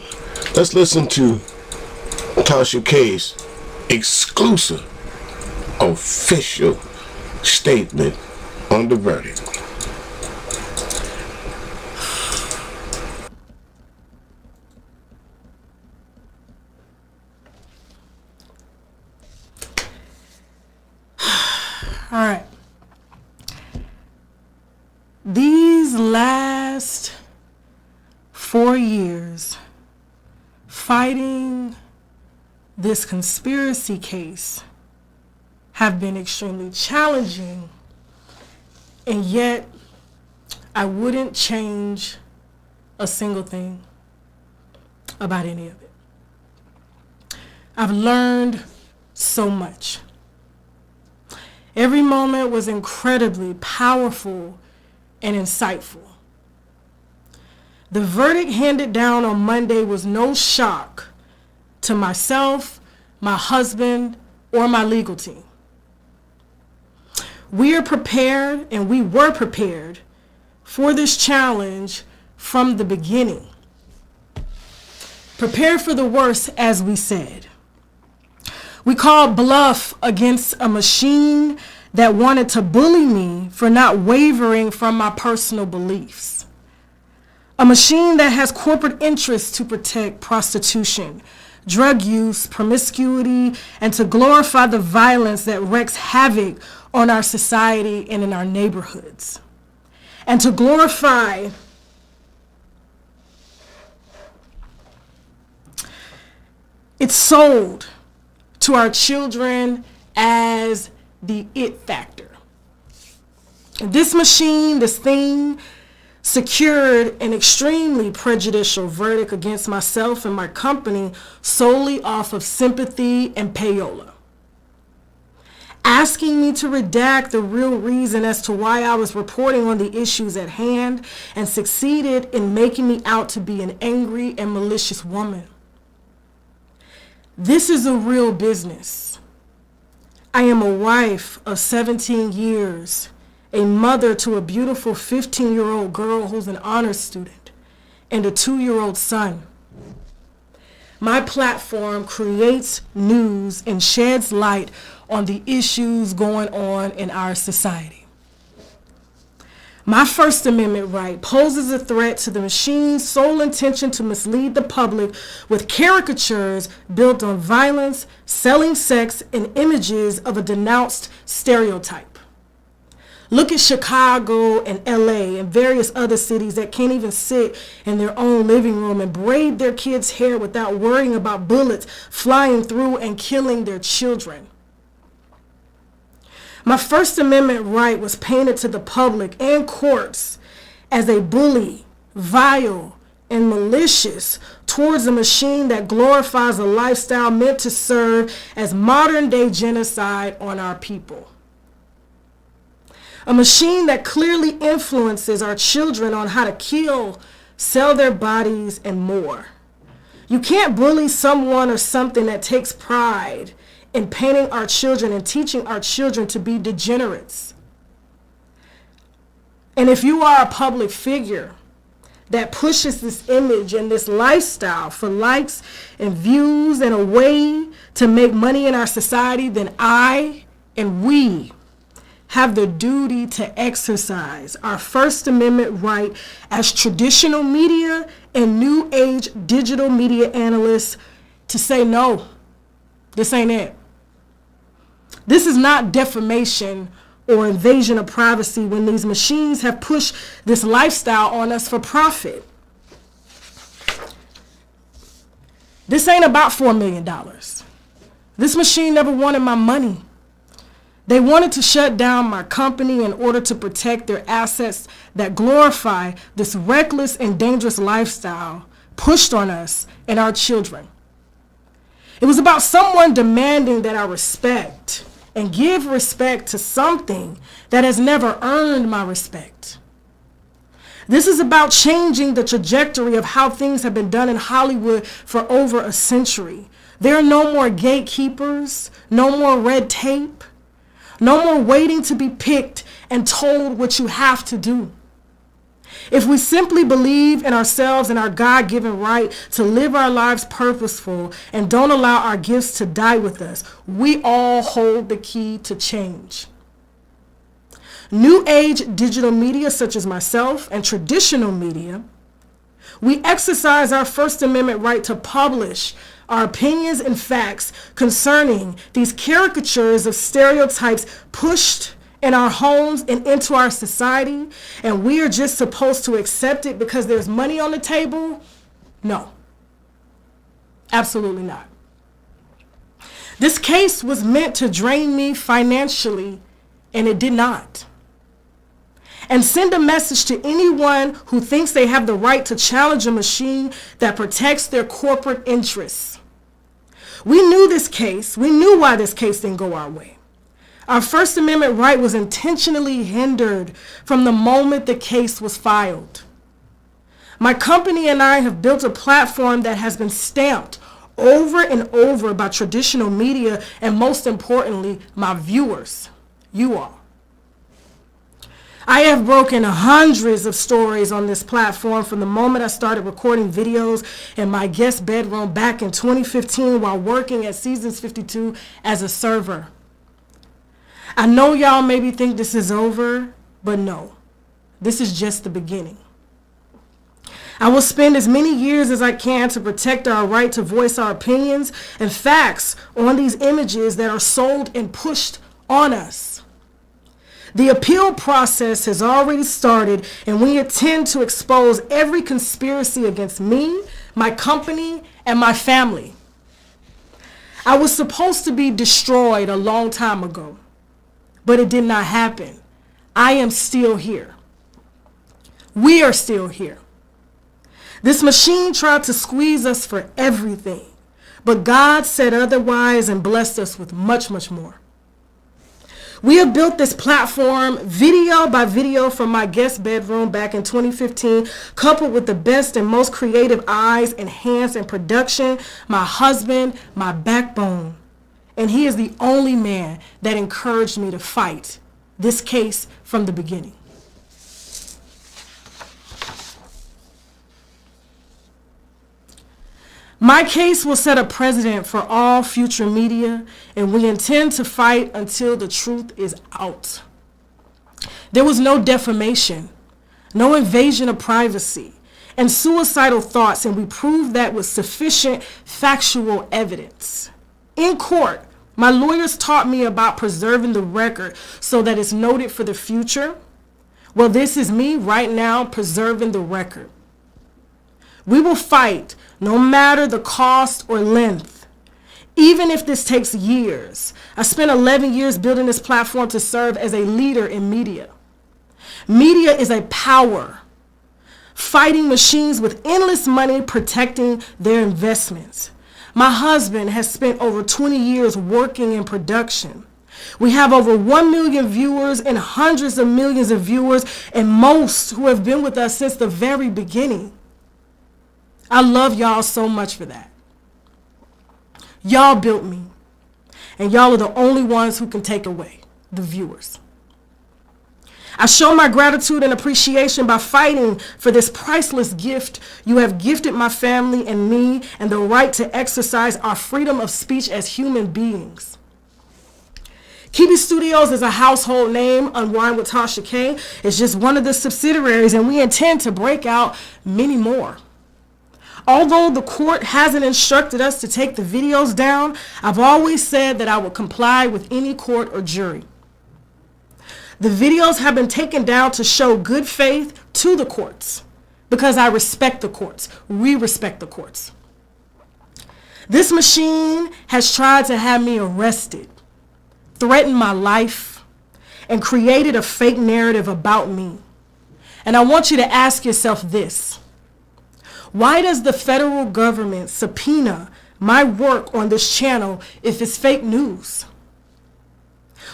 Let's listen to Tasha K's exclusive official statement on the verdict. All right. These last 4 years fighting this conspiracy case have been extremely challenging. And yet, I wouldn't change a single thing about any of it. I've learned so much. Every moment was incredibly powerful and insightful. The verdict handed down on Monday was no shock to myself, my husband, or my legal team. We are prepared, and we were prepared for this challenge from the beginning. Prepare for the worst, as we said. We called bluff against a machine that wanted to bully me for not wavering from my personal beliefs. A machine that has corporate interests to protect prostitution, drug use, promiscuity, and to glorify the violence that wreaks havoc on our society and in our neighborhoods. And to glorify it's sold to our children as the it factor. This machine, this thing, secured an extremely prejudicial verdict against myself and my company solely off of sympathy and payola, asking me to redact the real reason as to why I was reporting on the issues at hand, and succeeded in making me out to be an angry and malicious woman. This is a real business. I am a wife of 17 years, a mother to a beautiful 15-year-old girl who's an honors student, and a 2-year-old son. My platform creates news and sheds light on the issues going on in our society. My First Amendment right poses a threat to the machine's sole intention to mislead the public with caricatures built on violence, selling sex, and images of a denounced stereotype. Look at Chicago and LA and various other cities that can't even sit in their own living room and braid their kids' hair without worrying about bullets flying through and killing their children. My First Amendment right was painted to the public and courts as a bully, vile, and malicious towards a machine that glorifies a lifestyle meant to serve as modern-day genocide on our people. A machine that clearly influences our children on how to kill, sell their bodies, and more. You can't bully someone or something that takes pride in painting our children and teaching our children to be degenerates. And if you are a public figure that pushes this image and this lifestyle for likes and views and a way to make money in our society, then I and we have the duty to exercise our First Amendment right as traditional media and new age digital media analysts to say, no, this ain't it. This is not defamation or invasion of privacy when these machines have pushed this lifestyle on us for profit. This ain't about $4 million. This machine never wanted my money. They wanted to shut down my company in order to protect their assets that glorify this reckless and dangerous lifestyle pushed on us and our children. It was about someone demanding that I respect and give respect to something that has never earned my respect. This is about changing the trajectory of how things have been done in Hollywood for over a century. There are no more gatekeepers, no more red tape, no more waiting to be picked and told what you have to do. If we simply believe in ourselves and our God-given right to live our lives purposeful and don't allow our gifts to die with us, we all hold the key to change. New age digital media such as myself and traditional media, we exercise our First Amendment right to publish our opinions and facts concerning these caricatures of stereotypes pushed in our homes and into our society, and we are just supposed to accept it because there's money on the table? No. Absolutely not. This case was meant to drain me financially, and it did not. And send a message to anyone who thinks they have the right to challenge a machine that protects their corporate interests. We knew this case. We knew why this case didn't go our way. Our First Amendment right was intentionally hindered from the moment the case was filed. My company and I have built a platform that has been stamped over and over by traditional media and, most importantly, my viewers, you all. I have broken hundreds of stories on this platform from the moment I started recording videos in my guest bedroom back in 2015 while working at Seasons 52 as a server. I know y'all maybe think this is over, but no, this is just the beginning. I will spend as many years as I can to protect our right to voice our opinions and facts on these images that are sold and pushed on us. The appeal process has already started, and we intend to expose every conspiracy against me, my company, and my family. I was supposed to be destroyed a long time ago, but it did not happen. I am still here. We are still here. This machine tried to squeeze us for everything, but God said otherwise and blessed us with much, much more. We have built this platform video by video from my guest bedroom back in 2015, coupled with the best and most creative eyes and hands in production, my husband, my backbone. And he is the only man that encouraged me to fight this case from the beginning. My case will set a precedent for all future media, and we intend to fight until the truth is out. There was no defamation, no invasion of privacy, and suicidal thoughts, and we proved that with sufficient factual evidence. In court, my lawyers taught me about preserving the record so that it's noted for the future. Well, this is me right now preserving the record. We will fight no matter the cost or length, even if this takes years. I spent 11 years building this platform to serve as a leader in media. Media is a power, fighting machines with endless money protecting their investments. My husband has spent over 20 years working in production. We have over 1 million viewers and hundreds of millions of viewers, and most who have been with us since the very beginning. I love y'all so much for that. Y'all built me, and y'all are the only ones who can take away the viewers. I show my gratitude and appreciation by fighting for this priceless gift you have gifted my family and me, and the right to exercise our freedom of speech as human beings. Keepin Studios is a household name. Unwind with Tasha K is just one of the subsidiaries, and we intend to break out many more. Although the court hasn't instructed us to take the videos down, I've always said that I would comply with any court or jury. The videos have been taken down to show good faith to the courts because I respect the courts. We respect the courts. This machine has tried to have me arrested, threatened my life, and created a fake narrative about me. And I want you to ask yourself this. Why does the federal government subpoena my work on this channel if it's fake news?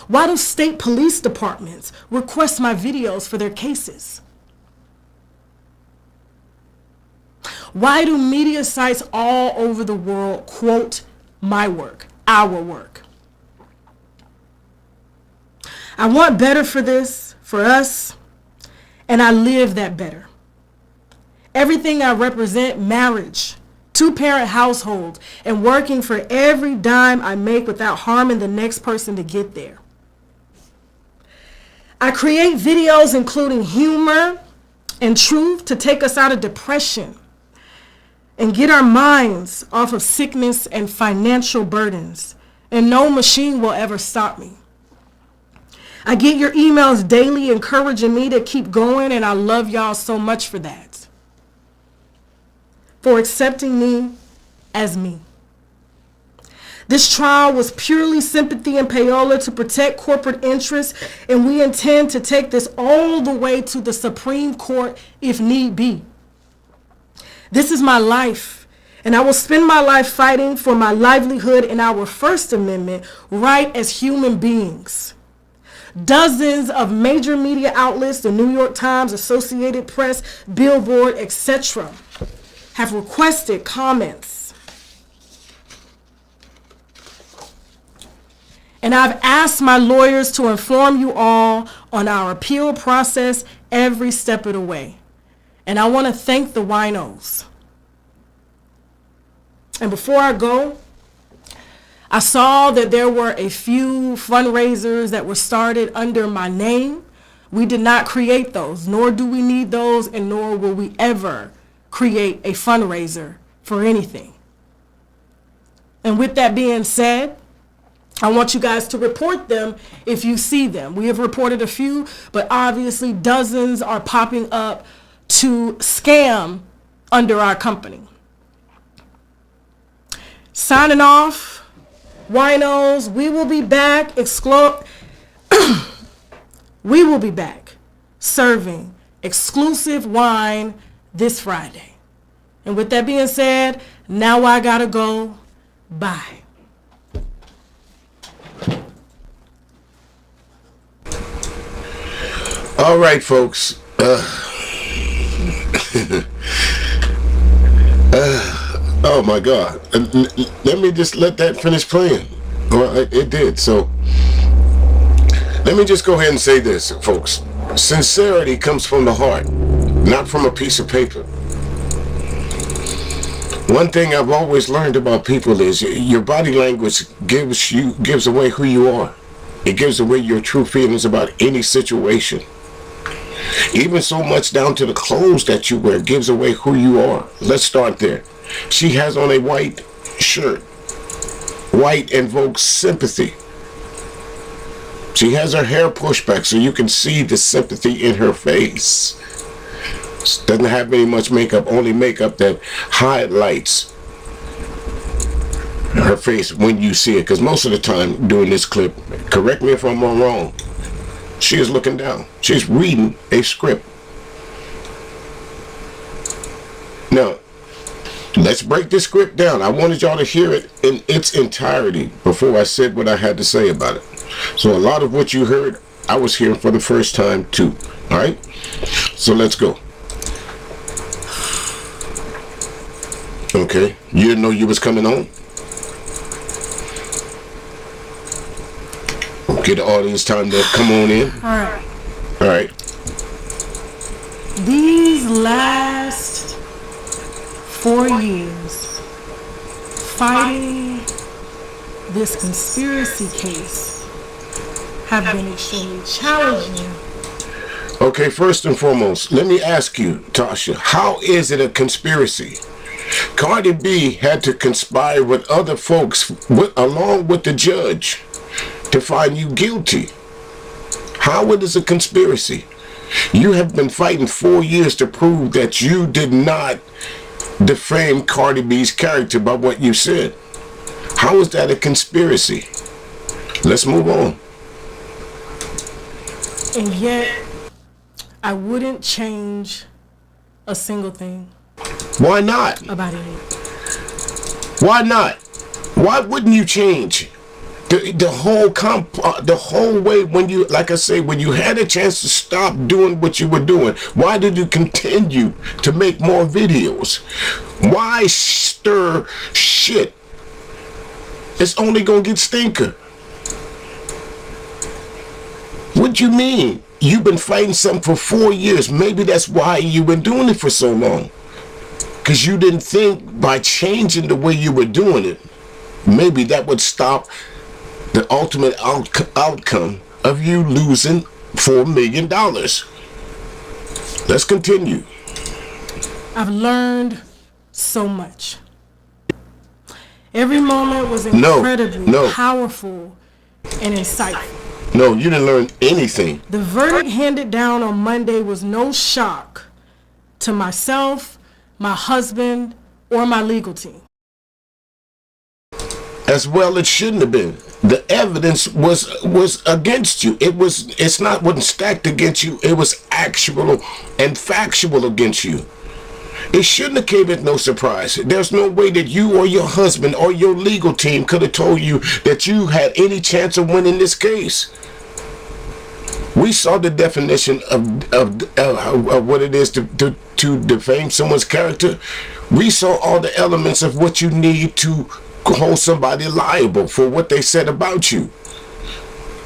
Why do state police departments request my videos for their cases? Why do media sites all over the world quote my work, our work? I want better for this, for us, and I live that better. Everything I represent, marriage, two-parent household, and working for every dime I make without harming the next person to get there. I create videos including humor and truth to take us out of depression and get our minds off of sickness and financial burdens, and no machine will ever stop me. I get your emails daily encouraging me to keep going, and I love y'all so much for that. For accepting me as me. This trial was purely sympathy and payola to protect corporate interests, and we intend to take this all the way to the Supreme Court if need be. This is my life, and I will spend my life fighting for my livelihood and our First Amendment right as human beings. Dozens of major media outlets, the New York Times, Associated Press, Billboard, etc., have requested comments And I've asked my lawyers to inform you all on our appeal process every step of the way. And I want to thank the winos. And before I go, I saw that there were a few fundraisers that were started under my name. We did not create those, nor do we need those, and nor will we ever create a fundraiser for anything. And with that being said, I want you guys to report them if you see them. We have reported a few, but obviously dozens are popping up to scam under our company. Signing off, winos, we will be back we will be back serving exclusive wine this Friday. And with that being said, now I gotta go. Bye. All right, folks. Oh my God. Let me just let that finish playing. Well, it did. So let me just go ahead and say this, folks. Sincerity comes from the heart, not from a piece of paper. One thing I've always learned about people is your body language gives away who you are. It gives away your true feelings about any situation. Even so much down to the clothes that you wear gives away who you are. Let's start there. She has on a white shirt. White invokes sympathy. She has her hair pushed back so you can see the sympathy in her face. She doesn't have very much makeup, only makeup that highlights her face when you see it. Because most of the time during this clip, correct me if I'm wrong, she is looking down. She's reading a script. Now, let's break this script down. I wanted y'all to hear it in its entirety before I said what I had to say about it. So a lot of what you heard, I was hearing for the first time too. All right? So let's go. Okay. You didn't know you was coming on? Get the audience time to come on in. Alright. Alright. These last 4 years fighting this conspiracy case have been extremely challenging. Okay, first and foremost, let me ask you, Tasha, how is it a conspiracy? Cardi B had to conspire with other folks, along with the judge, to find you guilty. How it is a conspiracy? You have been fighting 4 years to prove that you did not defame Cardi B's character by what you said. How is that a conspiracy? Let's move on. And yet, I wouldn't change a single thing. Why not? About it. Why not? Why wouldn't you change? The whole way, when you, like I say, when you had a chance to stop doing what you were doing, why did you continue to make more videos? Why stir shit? It's only gonna get stinker. What you mean? You've been fighting something for 4 years. Maybe that's why you've been doing it for so long. Because you didn't think by changing the way you were doing it, maybe that would stop the ultimate outcome of you losing $4 million. Let's continue. I've learned so much. Every moment was incredibly powerful and insightful. No, you didn't learn anything. The verdict handed down on Monday was no shock to myself, my husband, or my legal team. As well, it shouldn't have been. The evidence was against you. Wasn't stacked against you. It was actual and factual against you. It shouldn't have came as no surprise. There's no way that you or your husband or your legal team could have told you that you had any chance of winning this case. We saw the definition of what it is to defame someone's character. We saw all the elements of what you need to hold somebody liable for what they said about you.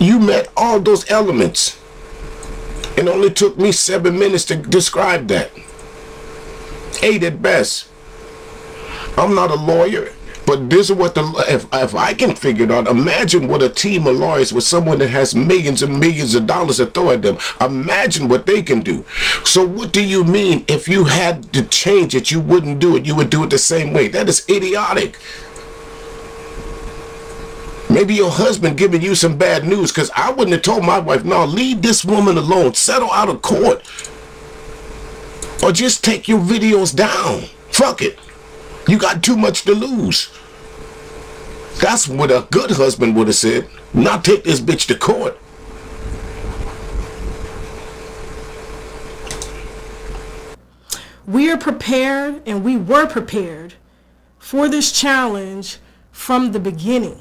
You met all those elements. It only took me 7 minutes to describe that. 8 at best. I'm not a lawyer, but this is what if I can figure it out, imagine what a team of lawyers with someone that has millions and millions of dollars to throw at them. Imagine what they can do. So what do you mean if you had to change it, you wouldn't do it? You would do it the same way. That is idiotic. Maybe your husband giving you some bad news, because I wouldn't have told my wife, no, leave this woman alone, settle out of court, or just take your videos down. Fuck it. You got too much to lose. That's what a good husband would have said. Not take this bitch to court. We are prepared, and we were prepared for this challenge from the beginning.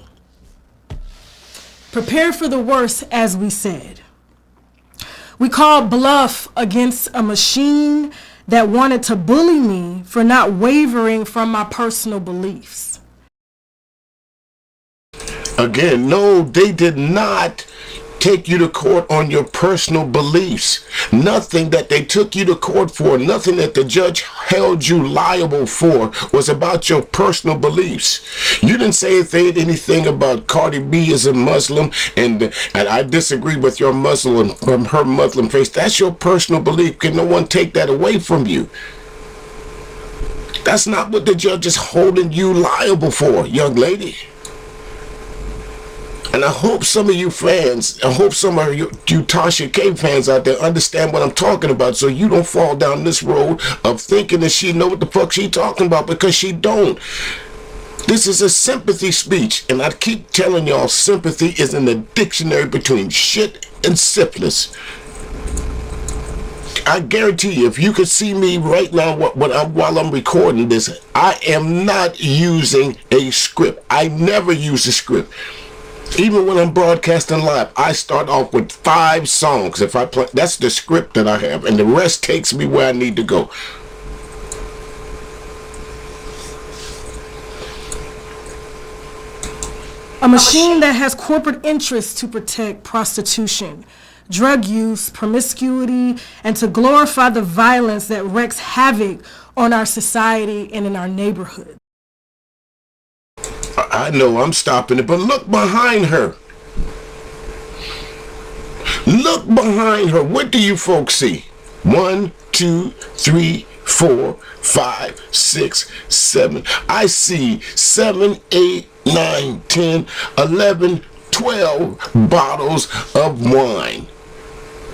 Prepare for the worst, as we said. We called bluff against a machine that wanted to bully me for not wavering from my personal beliefs. Again, no, they did not take you to court on your personal beliefs. Nothing that they took you to court for, nothing that the judge held you liable for was about your personal beliefs. You didn't say anything about Cardi B as a Muslim, and I disagree with your Muslim, her Muslim face. That's your personal belief. Can no one take that away from you? That's not what the judge is holding you liable for, young lady. And I hope some of you fans, I hope some of you Tasha K fans out there understand what I'm talking about, so you don't fall down this road of thinking that she know what the fuck she talking about, because she don't. This is a sympathy speech, and I keep telling y'all, sympathy is in the dictionary between shit and syphilis. I guarantee you, if you could see me right now while I'm recording this, I am not using a script. I never use a script. Even when I'm broadcasting live, I start off with 5 songs. If I play, that's the script that I have, and the rest takes me where I need to go. A machine that has corporate interests to protect prostitution, drug use, promiscuity, and to glorify the violence that wreaks havoc on our society and in our neighborhood. I know I'm stopping it, but look behind her. Look behind her. What do you folks see? 1, 2, 3, 4, 5, 6, 7. I see 7, 8, 9, 10, 11, 12 bottles of wine.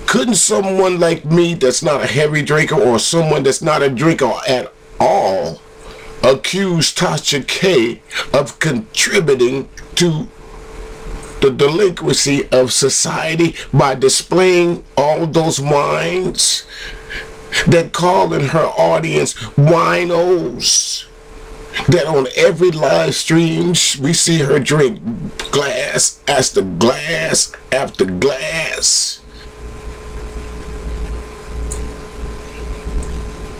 Couldn't someone like me that's not a heavy drinker, or someone that's not a drinker at all, accuse Tasha K of contributing to the delinquency of society by displaying all those wines, that call in her audience winos, that on every live stream we see her drink glass after glass after glass?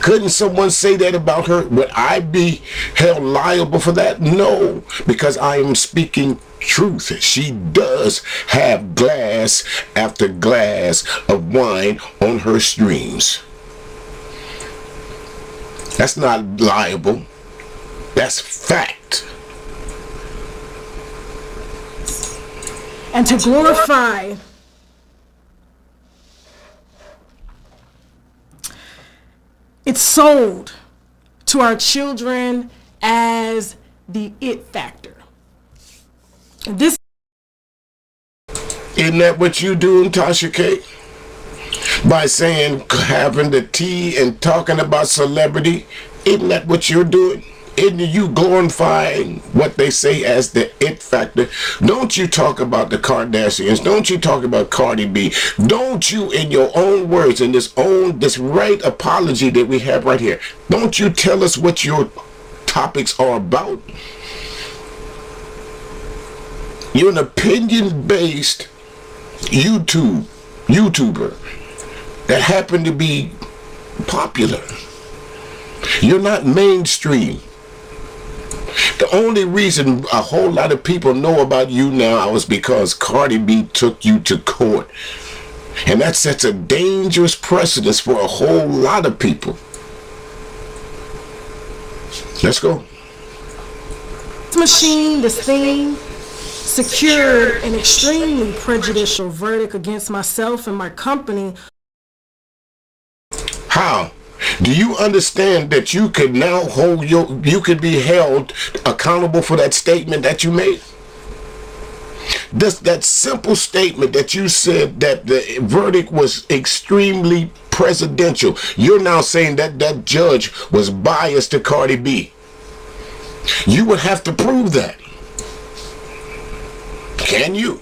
Couldn't someone say that about her? Would I be held liable for that? No, because I am speaking truth. She does have glass after glass of wine on her streams. That's not liable. That's fact. And to glorify it's sold to our children as the it factor. This isn't that what you doing, Tasha K? By saying, having the tea and talking about celebrity, isn't that what you're doing? Isn't you glorifying what they say as the it factor? Don't you talk about the Kardashians? Don't you talk about Cardi B? Don't you, in your own words, in this right apology that we have right here, don't you tell us what your topics are about? You're an opinion-based YouTuber that happen to be popular. You're not mainstream. The only reason a whole lot of people know about you now is because Cardi B took you to court. And that sets a dangerous precedence for a whole lot of people. Let's go. This machine, this thing, secured an extremely prejudicial verdict against myself and my company. How? Do you understand that you could now you could be held accountable for that statement that you made? That simple statement that you said that the verdict was extremely presidential. You're now saying that that judge was biased to Cardi B. You would have to prove that. Can you?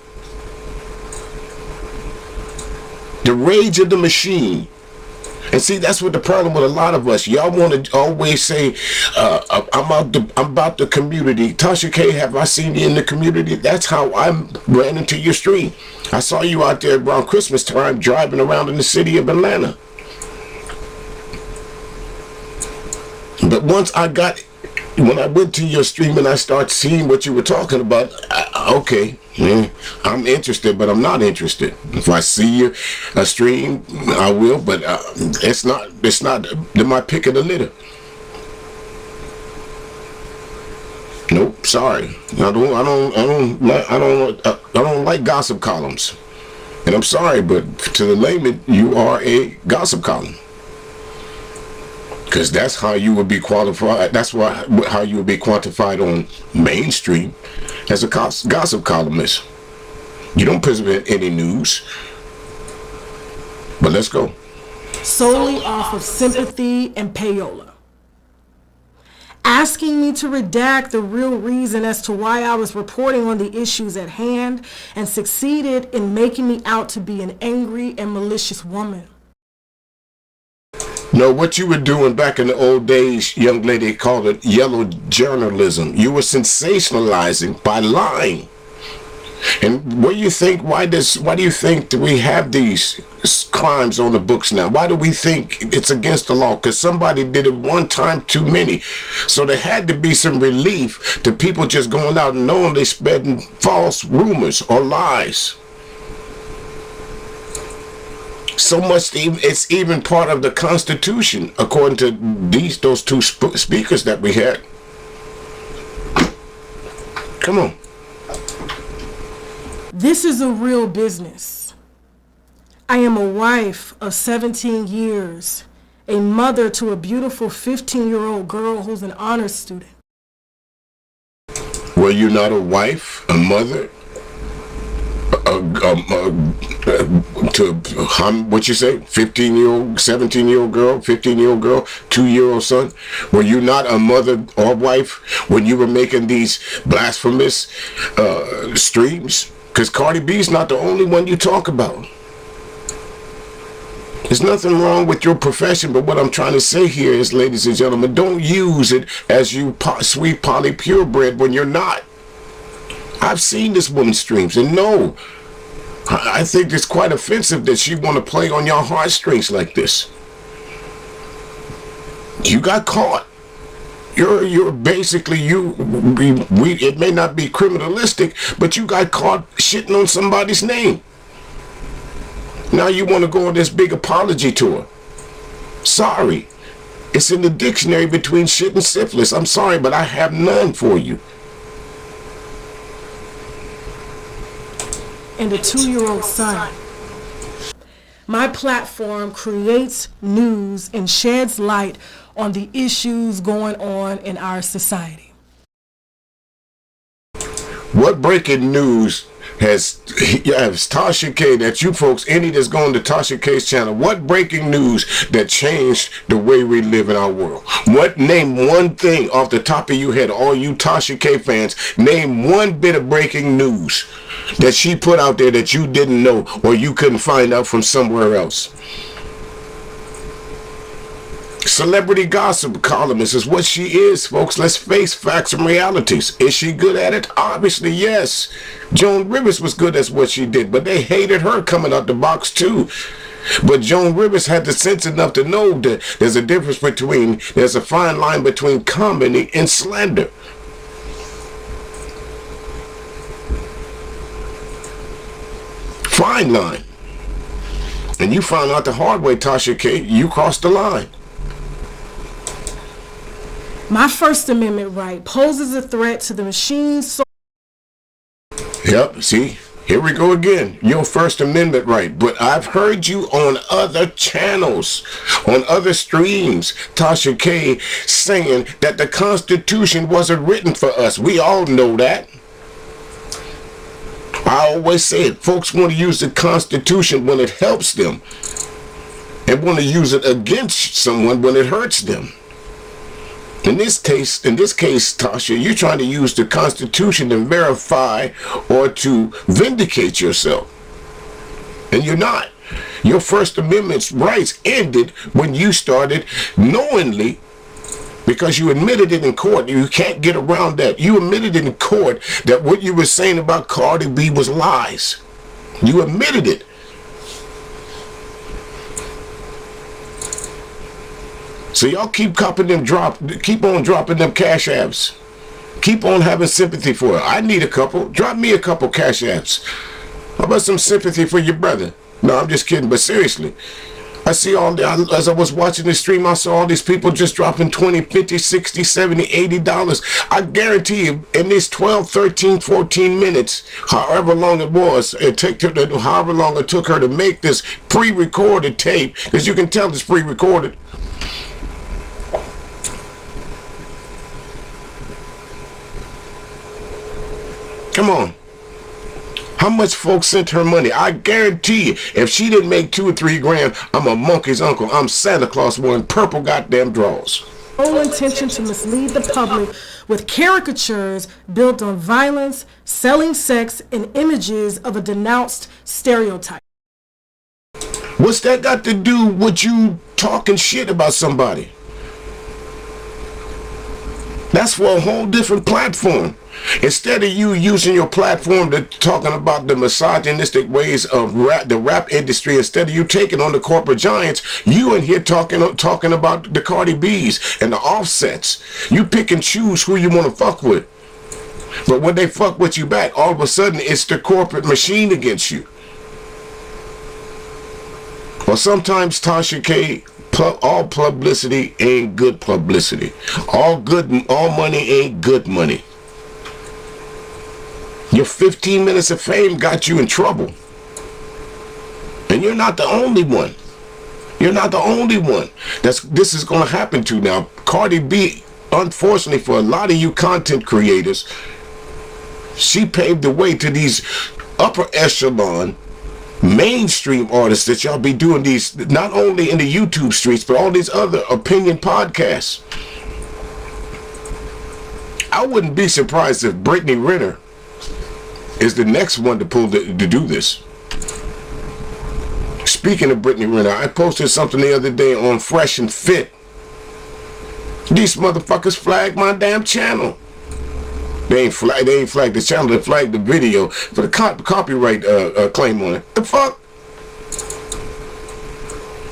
The rage of the machine. And see, that's what the problem with a lot of us. Y'all want to always say, I'm about the community. Tasha K, have I seen you in the community? That's how I ran into your stream. I saw you out there around Christmas time driving around in the city of Atlanta. But when I went to your stream and I started seeing what you were talking about, okay, I'm interested, but I'm not interested. If I see a stream, I will, but it's not my pick of the litter. Nope, sorry. I don't like gossip columns. And I'm sorry, but to the layman, you are a gossip column. Because that's how you would be qualified. That's how you would be quantified on mainstream as a gossip columnist. You don't present any news. But let's go. Solely off of sympathy and payola. Asking me to redact the real reason as to why I was reporting on the issues at hand, and succeeded in making me out to be an angry and malicious woman. No, what you were doing back in the old days, young lady, called it yellow journalism. You were sensationalizing by lying. And what do you think? Why do you think that we have these crimes on the books now? Why do we think it's against the law? Because somebody did it one time too many. So there had to be some relief to people just going out and knowingly spreading false rumors or lies. So much, it's even part of the Constitution, according to those two speakers that we had. Come on. This is a real business. I am a wife of 17 years, a mother to a beautiful 15-year-old girl who's an honors student. Were you not a wife, a mother? To what you say, 15-year-old, 17-year-old girl, 15-year-old girl, 2-year-old son? Were you not a mother or wife when you were making these blasphemous streams? Because Cardi B's not the only one you talk about. There's nothing wrong with your profession, but what I'm trying to say here is, ladies and gentlemen, don't use it as you sweet poly purebred when you're not. I've seen this woman's streams, and no, I think it's quite offensive that she want to play on your heartstrings like this. You got caught. You're basically it may not be criminalistic, but you got caught shitting on somebody's name. Now you want to go on this big apology tour. Sorry. It's in the dictionary between shit and syphilis. I'm sorry, but I have none for you. And a 2-year-old son. My platform creates news and sheds light on the issues going on in our society. What breaking news has Tasha K, that you folks, any that's going to Tasha K's channel, what breaking news that changed the way we live in our world? Name one thing off the top of your head, all you Tasha K fans, name one bit of breaking news that she put out there that you didn't know or you couldn't find out from somewhere else. Celebrity gossip columnist is what she is, folks. Let's face facts and realities. Is she good at it? Obviously, yes. Joan Rivers was good at what she did, but they hated her coming out the box too. But Joan Rivers had the sense enough to know that there's a fine line between comedy and slander. fine line. And you found out the hard way, Tasha K. You crossed the line. My First Amendment right poses a threat to the machine's. Yep, see? Here we go again. Your First Amendment right. But I've heard you on other channels, on other streams, Tasha K, saying that the Constitution wasn't written for us. We all know that. I always say it. Folks want to use the Constitution when it helps them and want to use it against someone when it hurts them. In this case, Tasha, you're trying to use the Constitution to verify or to vindicate yourself. And you're not. Your First Amendment's rights ended when you started knowingly, because you admitted it in court. You can't get around that. You admitted in court that what you were saying about Cardi B was lies. You admitted it. So y'all keep on dropping them cash apps. Keep on having sympathy for her. I need a couple. Drop me a couple cash apps. How about some sympathy for your brother? No, I'm just kidding, but seriously. I see as I was watching the stream, I saw all these people just dropping $20, $50, $60, $70, $80. I guarantee you, in these 12, 13, 14 minutes, however long it was, however long it took her to make this pre-recorded tape, because you can tell it's pre-recorded. Come on. How much folks sent her money? I guarantee you, if she didn't make $2 or $3 grand, I'm a monkey's uncle. I'm Santa Claus wearing purple goddamn drawers. Whole intention to mislead the public with caricatures built on violence, selling sex, and images of a denounced stereotype. What's that got to do with you talking shit about somebody? That's for a whole different platform. Instead of you using your platform to talking about the misogynistic ways of the rap industry, instead of you taking on the corporate giants, you in here talking about the Cardi B's and the Offsets. You pick and choose who you want to fuck with. But when they fuck with you back, all of a sudden it's the corporate machine against you. Well, sometimes, Tasha K, all publicity ain't good publicity. All money ain't good money. Your 15 minutes of fame got you in trouble. And you're not the only one. You're not the only one this is going to happen to now. Cardi B, unfortunately for a lot of you content creators, she paved the way to these upper echelon mainstream artists that y'all be doing these, not only in the YouTube streets, but all these other opinion podcasts. I wouldn't be surprised if Brittany Renner is the next one to do this. Speaking of Brittany Renner, I posted something the other day on Fresh and Fit. These motherfuckers flagged my damn channel. They ain't flagged the channel, they flagged the video for the copyright claim on it. The fuck?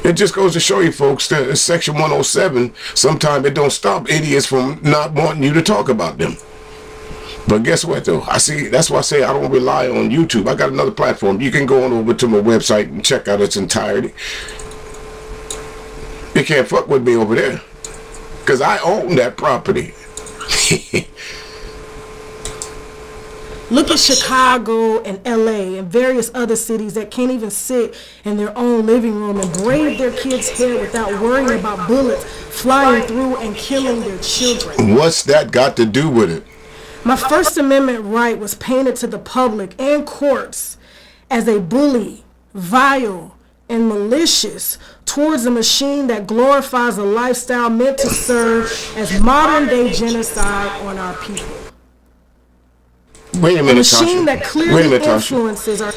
It just goes to show you folks that Section 107, sometimes it don't stop idiots from not wanting you to talk about them. But guess what though? That's why I say I don't rely on YouTube. I got another platform. You can go on over to my website and check out its entirety. You can't fuck with me over there, because I own that property. Look at Chicago and LA and various other cities that can't even sit in their own living room and braid their kids' hair without worrying about bullets flying through and killing their children. What's that got to do with it? My First Amendment right was painted to the public and courts as a bully, vile, and malicious towards a machine that glorifies a lifestyle meant to serve as modern-day genocide on our people. Wait a minute, a machine Tasha. that clearly influences our...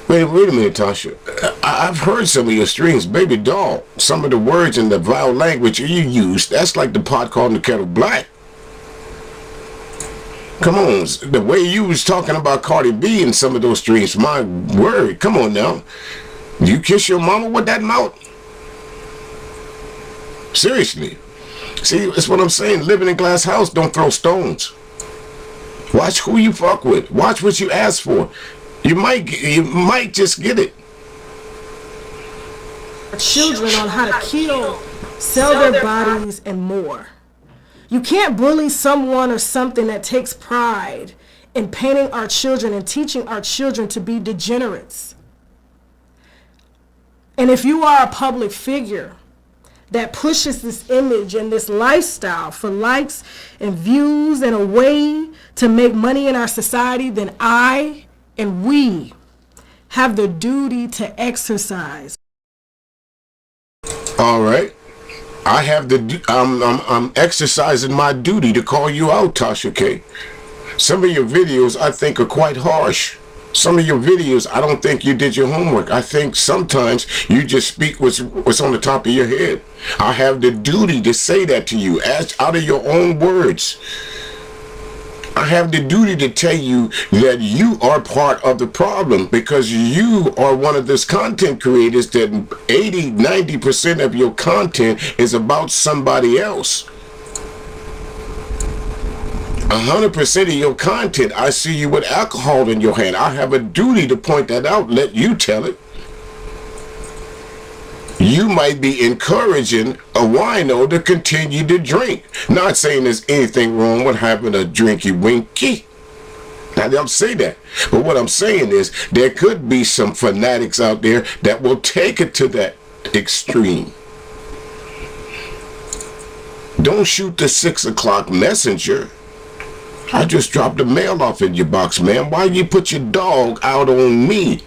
Wait a minute, Tasha. I've heard some of your streams, baby doll. Some of the words in the vile language you use, that's like the pot calling the kettle black. Come on, the way you was talking about Cardi B in some of those streams, my word, come on now. You kiss your mama with that mouth? Seriously. See, that's what I'm saying. Living in glass house, don't throw stones. Watch who you fuck with. Watch what you ask for. You might just get it. Children on how to kill, sell their bodies, and more. You can't bully someone or something that takes pride in painting our children and teaching our children to be degenerates. And if you are a public figure that pushes this image and this lifestyle for likes and views and a way to make money in our society, then I and we have the duty to exercise. All right. I have I'm exercising my duty to call you out, Tasha K. Some of your videos I think are quite harsh. Some of your videos, I don't think you did your homework. I think sometimes you just speak what's on the top of your head. I have the duty to say that to you, out of your own words. I have the duty to tell you that you are part of the problem, because you are one of those content creators that 80-90% of your content is about somebody else. 100% of your content, I see you with alcohol in your hand. I have a duty to point that out, let you tell it. You might be encouraging a wino to continue to drink. Not saying there's anything wrong with having a drinky winky. I don't say that. But what I'm saying is there could be some fanatics out there that will take it to that extreme. Don't shoot the 6 o'clock messenger. I just dropped the mail off in your box, man. Why you put your dog out on me?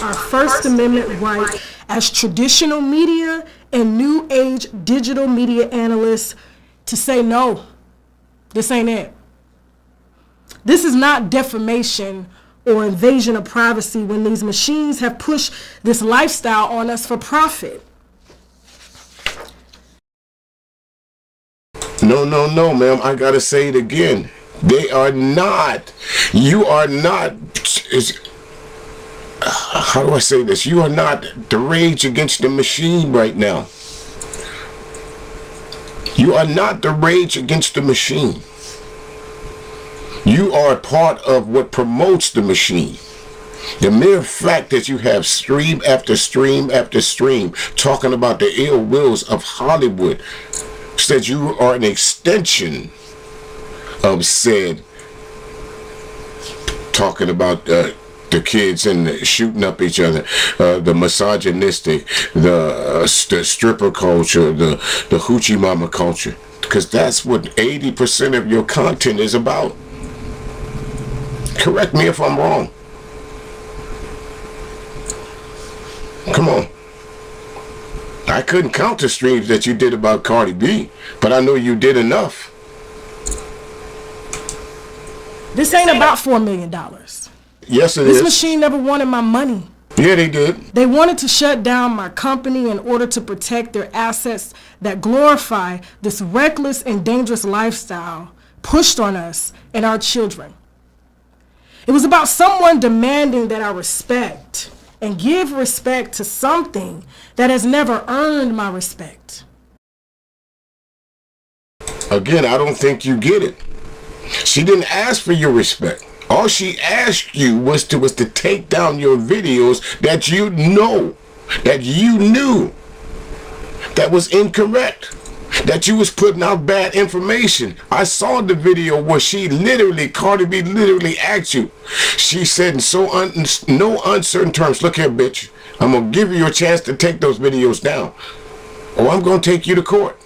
Our First Amendment right as traditional media and new age digital media analysts to say no, this ain't it. This is not defamation or invasion of privacy when these machines have pushed this lifestyle on us for profit. No, ma'am. I gotta say it again. They are not. You are not. How do I say this? You are not the rage against the machine right now. You are not the rage against the machine. You are a part of what promotes the machine. The mere fact that you have stream after stream after stream talking about the ill wills of Hollywood says you are an extension of said talking about the kids and shooting up each other, the misogynistic, the stripper culture, the hoochie mama culture, because that's what 80% of your content is about. Correct me if I'm wrong. Come on. I couldn't count the streams that you did about Cardi B, but I know you did enough. This ain't about $4 million. Yes, it is. This machine never wanted my money. Yeah, they did. They wanted to shut down my company in order to protect their assets that glorify this reckless and dangerous lifestyle pushed on us and our children. It was about someone demanding that I respect and give respect to something that has never earned my respect. Again, I don't think you get it. She didn't ask for your respect. All she asked you was to take down your videos that you knew that was incorrect, that you was putting out bad information. I saw the video where Cardi B literally asked you. She said in no uncertain terms, look here, bitch, I'm going to give you a chance to take those videos down, or I'm going to take you to court.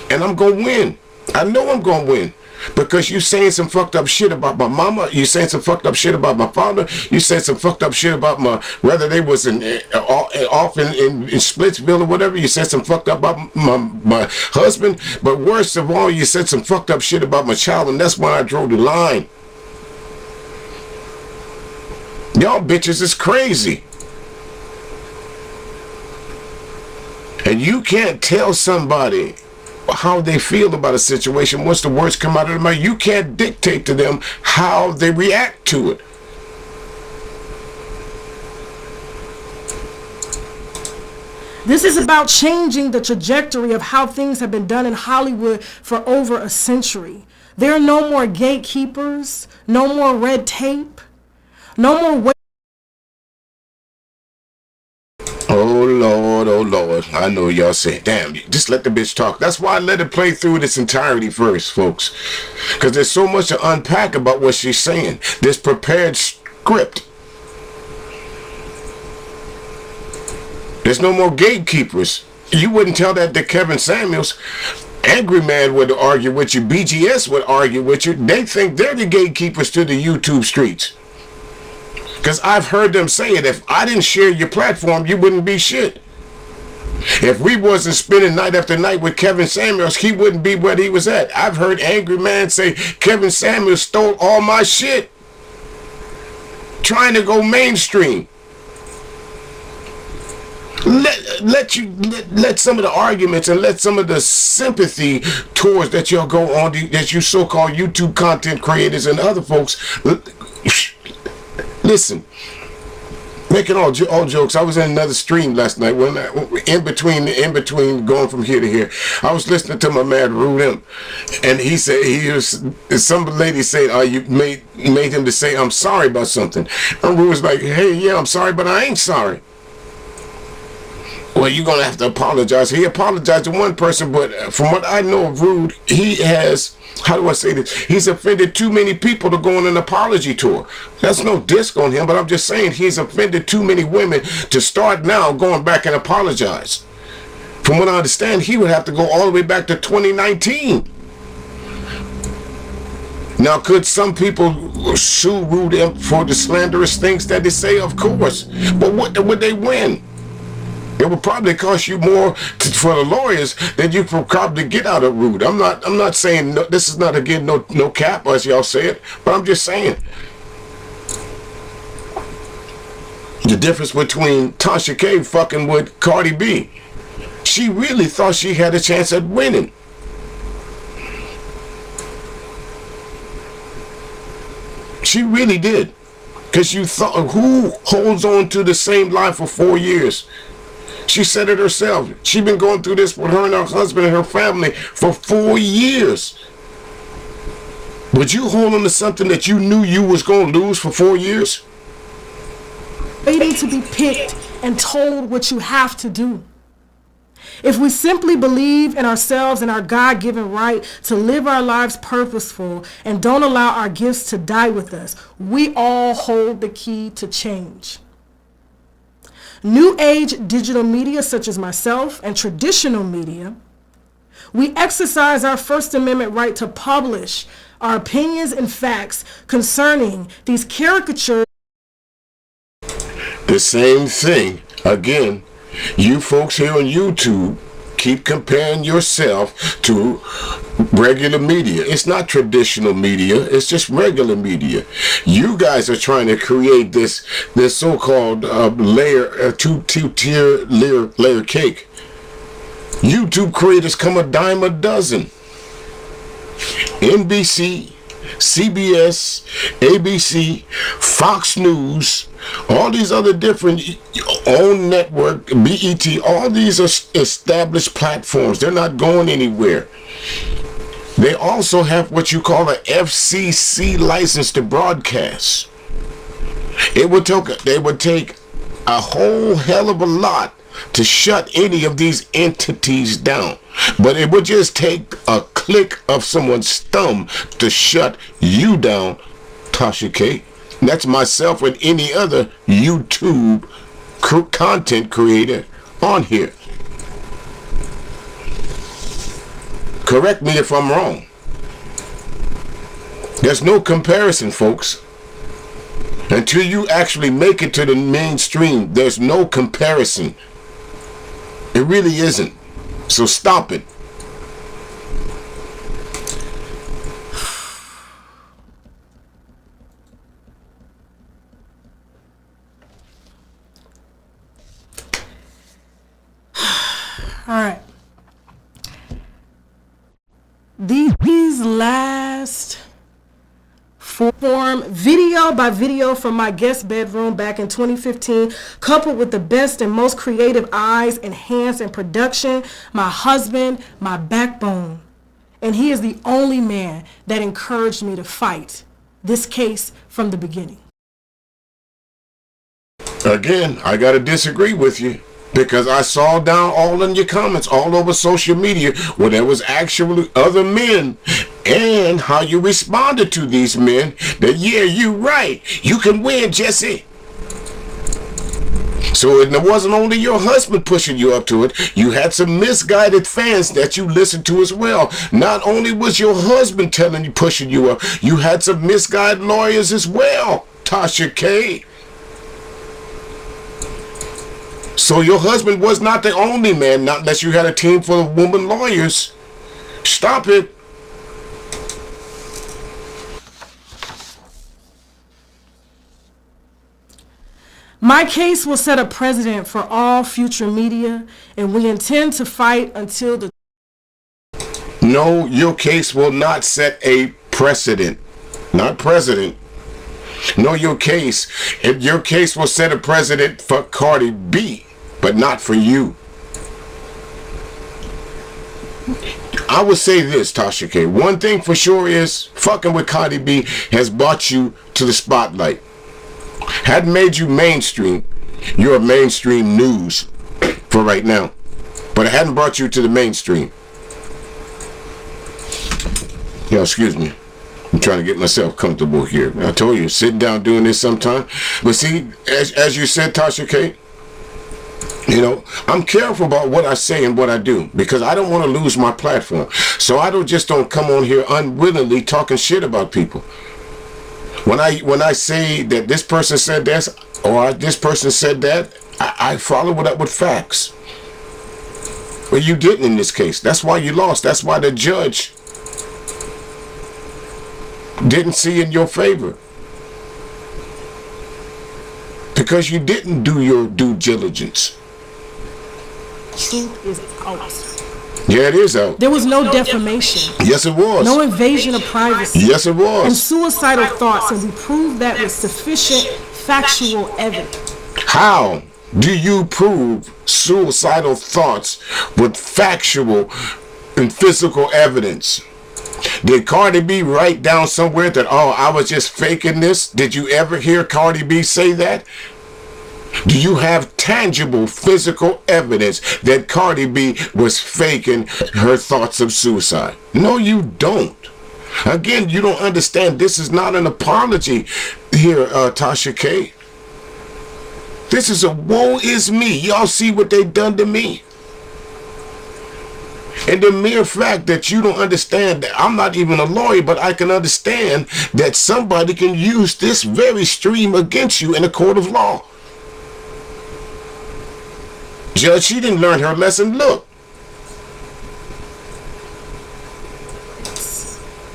And I'm going to win. I know I'm going to win. Because you saying some fucked up shit about my mama, you saying some fucked up shit about my father, you said some fucked up shit about whether they was off in Splitsville or whatever, you said some fucked up about my husband, but worst of all, you said some fucked up shit about my child, and that's when I drew the line. Y'all bitches is crazy. And you can't tell somebody how they feel about a situation once the words come out of their mouth. You can't dictate to them how they react to it. This is about changing the trajectory of how things have been done in Hollywood for over a century. There are no more gatekeepers, no more red tape, no more Oh Lord, I know y'all say, damn, just let the bitch talk. That's why I let it play through its entirety first, folks. Because there's so much to unpack about what she's saying. This prepared script. There's no more gatekeepers. You wouldn't tell that to Kevin Samuels. Angry Man would argue with you. BGS would argue with you. They think they're the gatekeepers to the YouTube streets. Because I've heard them say it. If I didn't share your platform, you wouldn't be shit. If we wasn't spending night after night with Kevin Samuels, he wouldn't be where he was at. I've heard Angry Man say, Kevin Samuels stole all my shit. Trying to go mainstream. Let some of the arguments and let some of the sympathy towards that y'all go on, that you so-called YouTube content creators and other folks, listen. Making all jokes. I was in another stream last night when in between going from here to here. I was listening to my man Rude, and he said some lady said, you made him to say I'm sorry about something. And Rude was like, hey, yeah, I'm sorry, but I ain't sorry. Well, you're going to have to apologize. He apologized to one person, but from what I know of Rude, he has, how do I say this? He's offended too many people to go on an apology tour. That's no disc on him, but I'm just saying he's offended too many women to start now going back and apologize. From what I understand, he would have to go all the way back to 2019. Now, could some people sue Rude for the slanderous things that they say? Of course. But what would they win? It would probably cost you more for the lawyers than you could probably get out of Rude. I'm not saying no, this is not again no cap as y'all say it, but I'm just saying the difference between Tasha K fucking with Cardi B. She really thought she had a chance at winning. She really did, because you thought, who holds on to the same lie for 4 years? She said it herself. She's been going through this with her and her husband and her family for 4 years. Would you hold on to something that you knew you was going to lose for 4 years? Waiting to be picked and told what you have to do. If we simply believe in ourselves and our God-given right to live our lives purposeful and don't allow our gifts to die with us, we all hold the key to change. New age digital media such as myself and traditional media, we exercise our First Amendment right to publish our opinions and facts concerning these caricatures. The same thing. Again, you folks here on YouTube keep comparing yourself to regular media. It's not traditional media. It's just regular media. You guys are trying to create this so-called two-tier layer cake. YouTube creators come a dime a dozen. NBC, CBS, ABC, Fox News, all these other different own network, BET, all these are established platforms. They're not going anywhere. They also have what you call an FCC license to broadcast. They would take a whole hell of a lot to shut any of these entities down. But it would just take a click of someone's thumb to shut you down, Tasha K. That's myself and any other YouTube content creator on here. Correct me if I'm wrong. There's no comparison, folks. Until you actually make it to the mainstream, there's no comparison. It really isn't. So stop it. All right. These last form video propelled by video from my guest bedroom back in 2015, coupled with the best and most creative eyes and hands in production, my husband, my backbone. And he is the only man that encouraged me to fight this case from the beginning. Again, I gotta disagree with you, because I saw down all in your comments all over social media where there was actually other men and how you responded to these men that, yeah, you're right, you can win, Jesse. So it wasn't only your husband pushing you up to it. You had some misguided fans that you listened to as well. Not only was your husband telling you, pushing you up, you had some misguided lawyers as well, Tasha K. So your husband was not the only man, not unless you had a team full of woman lawyers. Stop it. My case will set a precedent for all future media, and we intend to fight until the... No, your case will not set a precedent. Not precedent. No, your case will set a precedent for Cardi B, but not for you. I would say this, Tasha K. One thing for sure is fucking with Cardi B has brought you to the spotlight. Hadn't made you mainstream. You're mainstream news for right now, but it hadn't brought you to the mainstream. Yeah, excuse me. I'm trying to get myself comfortable here. I told you, sitting down doing this sometime. But see, as you said, Tasha K, you know, I'm careful about what I say and what I do because I don't want to lose my platform. So I don't come on here unwillingly talking shit about people. When I say that this person said this or this person said that, I follow it up with facts. But you didn't in this case. That's why you lost. That's why the judge didn't see in your favor, because you didn't do your due diligence. Truth is out. Yeah, it is out. There was no defamation. Yes, it was. No invasion of privacy. Yes, it was. And suicidal thoughts, and we proved that with sufficient factual evidence. How do you prove suicidal thoughts with factual and physical evidence? Did Cardi B write down somewhere that, oh, I was just faking this? Did you ever hear Cardi B say that? Do you have tangible physical evidence that Cardi B was faking her thoughts of suicide? No, you don't. Again, you don't understand. This is not an apology here, Tasha K. This is a woe is me. Y'all see what they done to me? And the mere fact that you don't understand that I'm not even a lawyer, but I can understand that somebody can use this very stream against you in a court of law. Judge, she didn't learn her lesson. Look.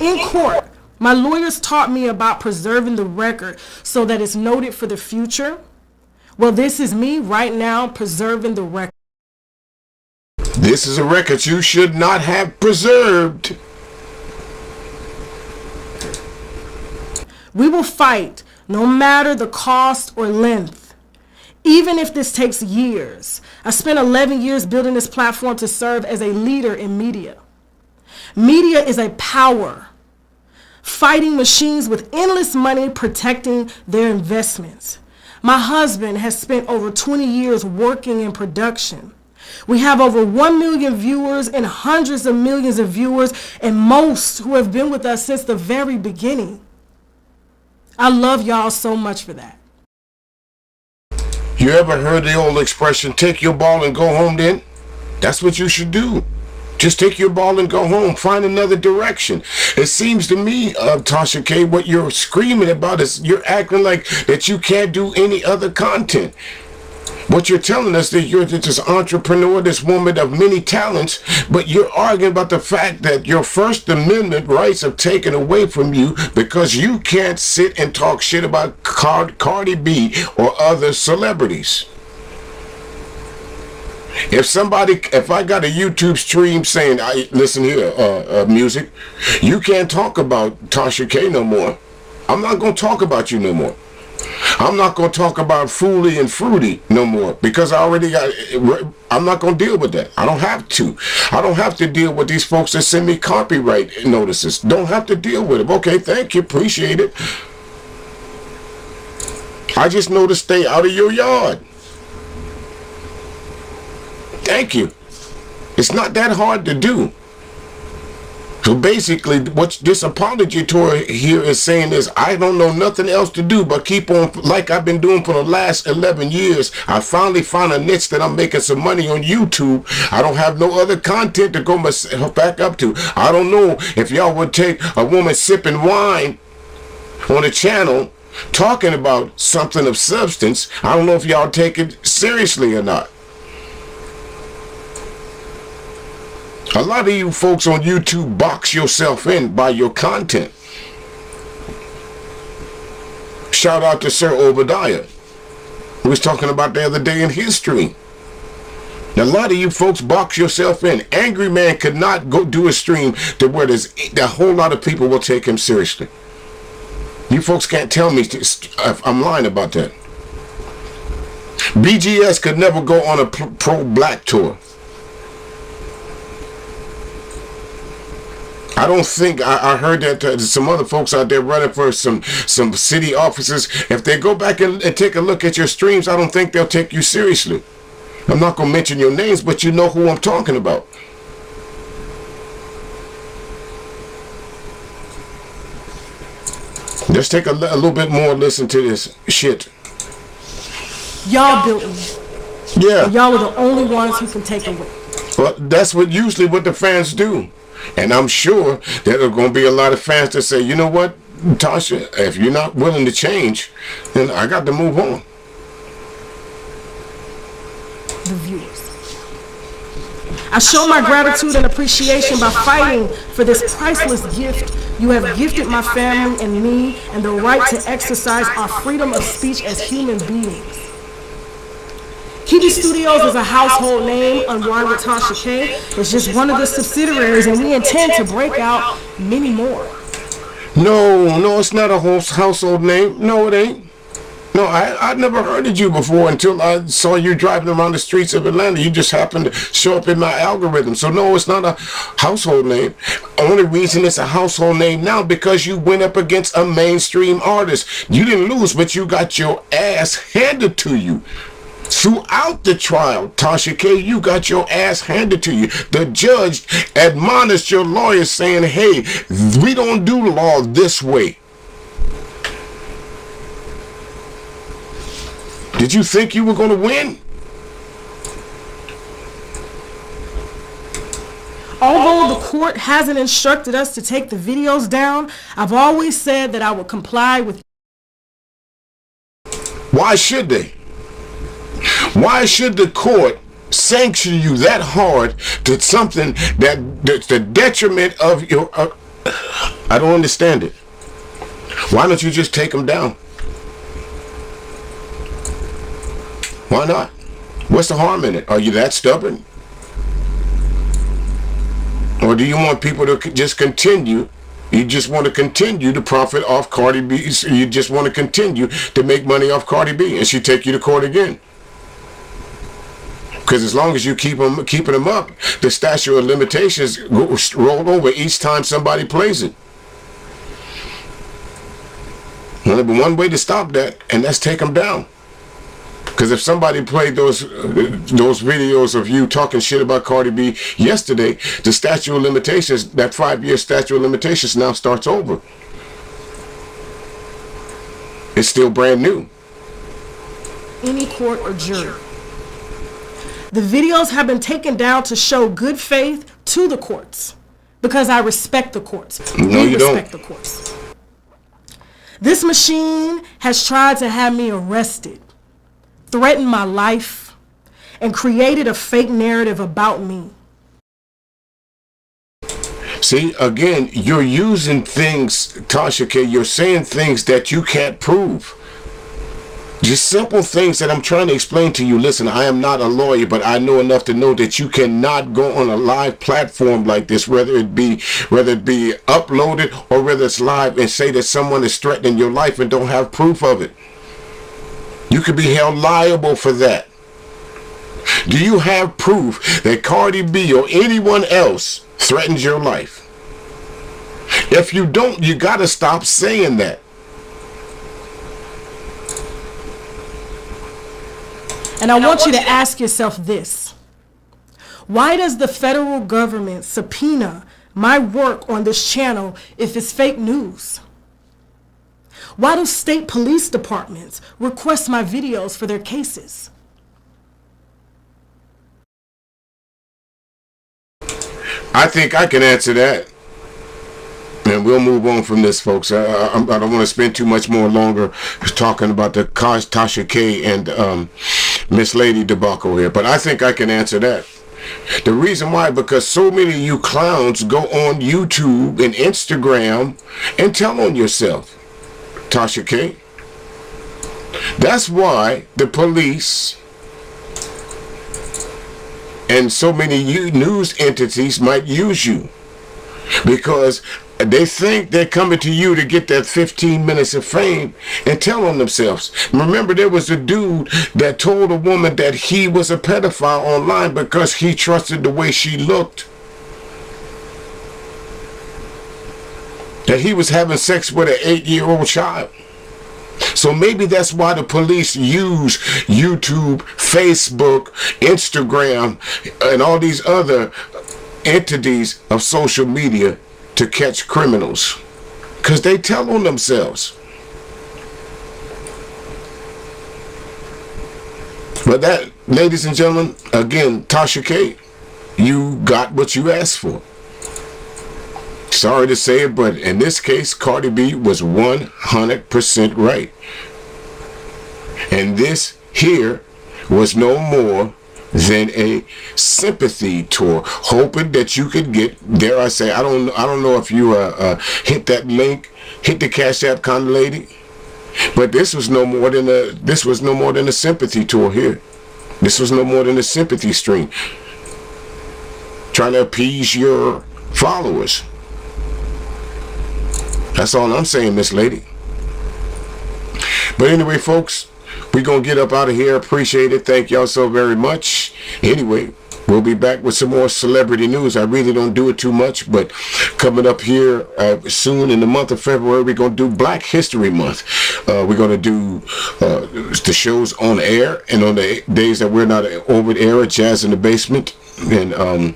In court, my lawyers taught me about preserving the record so that it's noted for the future. Well, this is me right now preserving the record. This is a record you should not have preserved. We will fight no matter the cost or length. Even if this takes years. I spent 11 years building this platform to serve as a leader in media. Media is a power. Fighting machines with endless money protecting their investments. My husband has spent over 20 years working in production. We have over 1 million viewers and hundreds of millions of viewers, and most who have been with us since the very beginning. I love y'all so much for that. You ever heard the old expression, take your ball and go home then? That's what you should do. Just take your ball and go home. Find another direction. It seems to me, Tasha K, what you're screaming about is you're acting like that you can't do any other content. What you're telling us that you're this entrepreneur, this woman of many talents, but you're arguing about the fact that your First Amendment rights are taken away from you because you can't sit and talk shit about Cardi B or other celebrities. If I got a YouTube stream saying, listen here, music, you can't talk about Tasha K no more. I'm not going to talk about you no more. I'm not going to talk about Fooly and Fruity no more because I already got, I'm not going to deal with that. I don't have to. I don't have to deal with these folks that send me copyright notices. Don't have to deal with them. Okay, thank you. Appreciate it. I just know to stay out of your yard. Thank you. It's not that hard to do. So basically, what this apology tour here is saying is, I don't know nothing else to do but keep on like I've been doing for the last 11 years. I finally found a niche that I'm making some money on YouTube. I don't have no other content to go back up to. I don't know if y'all would take a woman sipping wine on a channel talking about something of substance. I don't know if y'all take it seriously or not. A lot of you folks on YouTube box yourself in by your content. Shout out to Sir Obadiah, who was talking about the other day in history. A lot of you folks box yourself in. Angry Man could not go do a stream to where there's a whole lot of people will take him seriously. You folks can't tell me I'm lying about that. BGS could never go on a pro-black tour. I don't think, I heard that some other folks out there running for some city offices, if they go back and take a look at your streams, I don't think they'll take you seriously. I'm not going to mention your names, but you know who I'm talking about. Let's take a little bit more listen to this shit. Y'all built me. Yeah. Y'all are the only ones who can take away. Well, that's usually what the fans do. And I'm sure there are going to be a lot of fans that say, you know what, Tasha, if you're not willing to change, then I got to move on. The viewers. I show my gratitude and appreciation by fighting for this priceless gift you have gifted my family and me, and the right to exercise our freedom of speech as human beings. Keepin Studios is a household name, Unwind with Tasha K. It's just one of the subsidiaries, and we intend to break out many more. No, it's not a household name. No, it ain't. No, I never heard of you before until I saw you driving around the streets of Atlanta. You just happened to show up in my algorithm. So no, it's not a household name. Only reason it's a household name now because you went up against a mainstream artist. You didn't lose, but you got your ass handed to you. Throughout the trial, Tasha K, you got your ass handed to you. The judge admonished your lawyers saying, hey, we don't do law this way. Did you think you were going to win? Although the court hasn't instructed us to take the videos down, I've always said that I would comply with. Why should they? Why should the court sanction you that hard to something that's the detriment of your... I don't understand it. Why don't you just take them down? Why not? What's the harm in it? Are you that stubborn? Or do you want people to just continue? You just want to continue to profit off Cardi B. You just want to continue to make money off Cardi B, and she take you to court again. Because as long as you keeping them up, the statute of limitations roll over each time somebody plays it. Only but one way to stop that, and that's take them down. Because if somebody played those videos of you talking shit about Cardi B yesterday, the statute of limitations, that 5-year statute of limitations now starts over. It's still brand new. Any court or jury. The videos have been taken down to show good faith to the courts because I respect the courts. No, you don't. The courts. This machine has tried to have me arrested, threatened my life, and created a fake narrative about me. See, again, you're using things, Tasha K, you're saying things that you can't prove. Just simple things that I'm trying to explain to you. Listen, I am not a lawyer, but I know enough to know that you cannot go on a live platform like this, whether it be uploaded or whether it's live, and say that someone is threatening your life and don't have proof of it. You could be held liable for that. Do you have proof that Cardi B or anyone else threatens your life? If you don't, you got to stop saying that. And I want you to ask yourself this. Why does the federal government subpoena my work on this channel if it's fake news? Why do state police departments request my videos for their cases? I think I can answer that. And we'll move on from this, folks. I don't want to spend too much more longer talking about the Tasha K and Miss Lady debacle here. But I think I can answer that. The reason why, because so many of you clowns go on YouTube and Instagram and tell on yourself, Tasha K. That's why the police and so many news entities might use you, because they think they're coming to you to get that 15 minutes of fame and tell on themselves. Remember, there was a dude that told a woman that he was a pedophile online because he trusted the way she looked, that he was having sex with an 8-year-old child. So maybe that's why the police use YouTube, Facebook, Instagram, and all these other entities of social media to catch criminals, because they tell on themselves. But that, ladies and gentlemen, again, Tasha K, you got what you asked for. Sorry to say it, but in this case, Cardi B was 100% right. And this here was no more than a sympathy tour, hoping that you could get, dare I say, I don't know if you hit that link, hit the Cash App kind of lady, but this was no more than a sympathy tour here. This was no more than a sympathy stream, trying to appease your followers. That's all I'm saying, Miss Lady. But anyway, folks, we're going to get up out of here. Appreciate it. Thank y'all so very much. Anyway, we'll be back with some more celebrity news. I really don't do it too much, but coming up here soon in the month of February, we're going to do Black History Month. We're going to do the shows on air, and on the days that we're not over the air, Jazz in the Basement and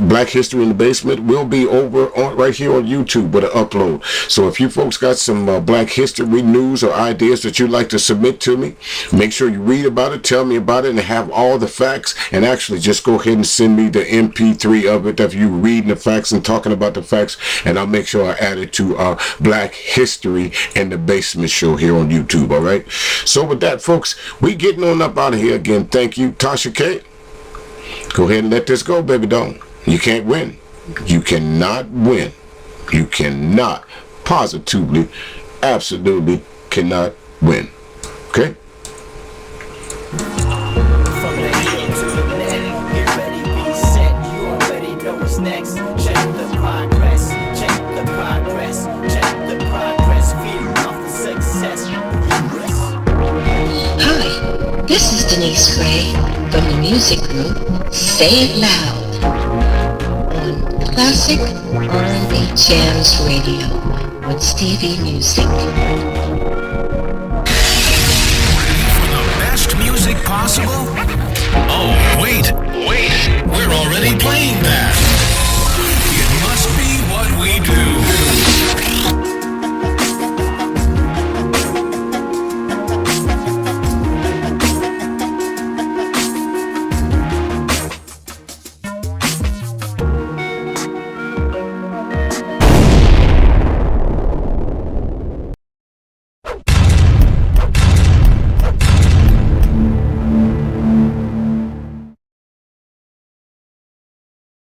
Black History in the Basement will be over right here on YouTube with an upload. So if you folks got some Black History news or ideas that you'd like to submit to me, make sure you read about it, tell me about it, and have all the facts. And actually just go ahead and send me the MP3 of it of you reading the facts and talking about the facts, and I'll make sure I add it to our Black History in the Basement show here on YouTube. All right, so with that, folks, we getting on up out of here. Again, thank you, Tasha K. Go ahead and let this go, baby doll. You can't win. You cannot win. You cannot, positively, absolutely cannot win. Okay? From the hill to the net, get ready, be set. You already know what's next. Check the progress, check the progress, check the progress. Feeding off the success. Hi, this is Denise Gray from the music group Say It Loud on Classic R&B Jams Radio with Stevie Music. For the best music possible? Oh, wait, we're already playing that.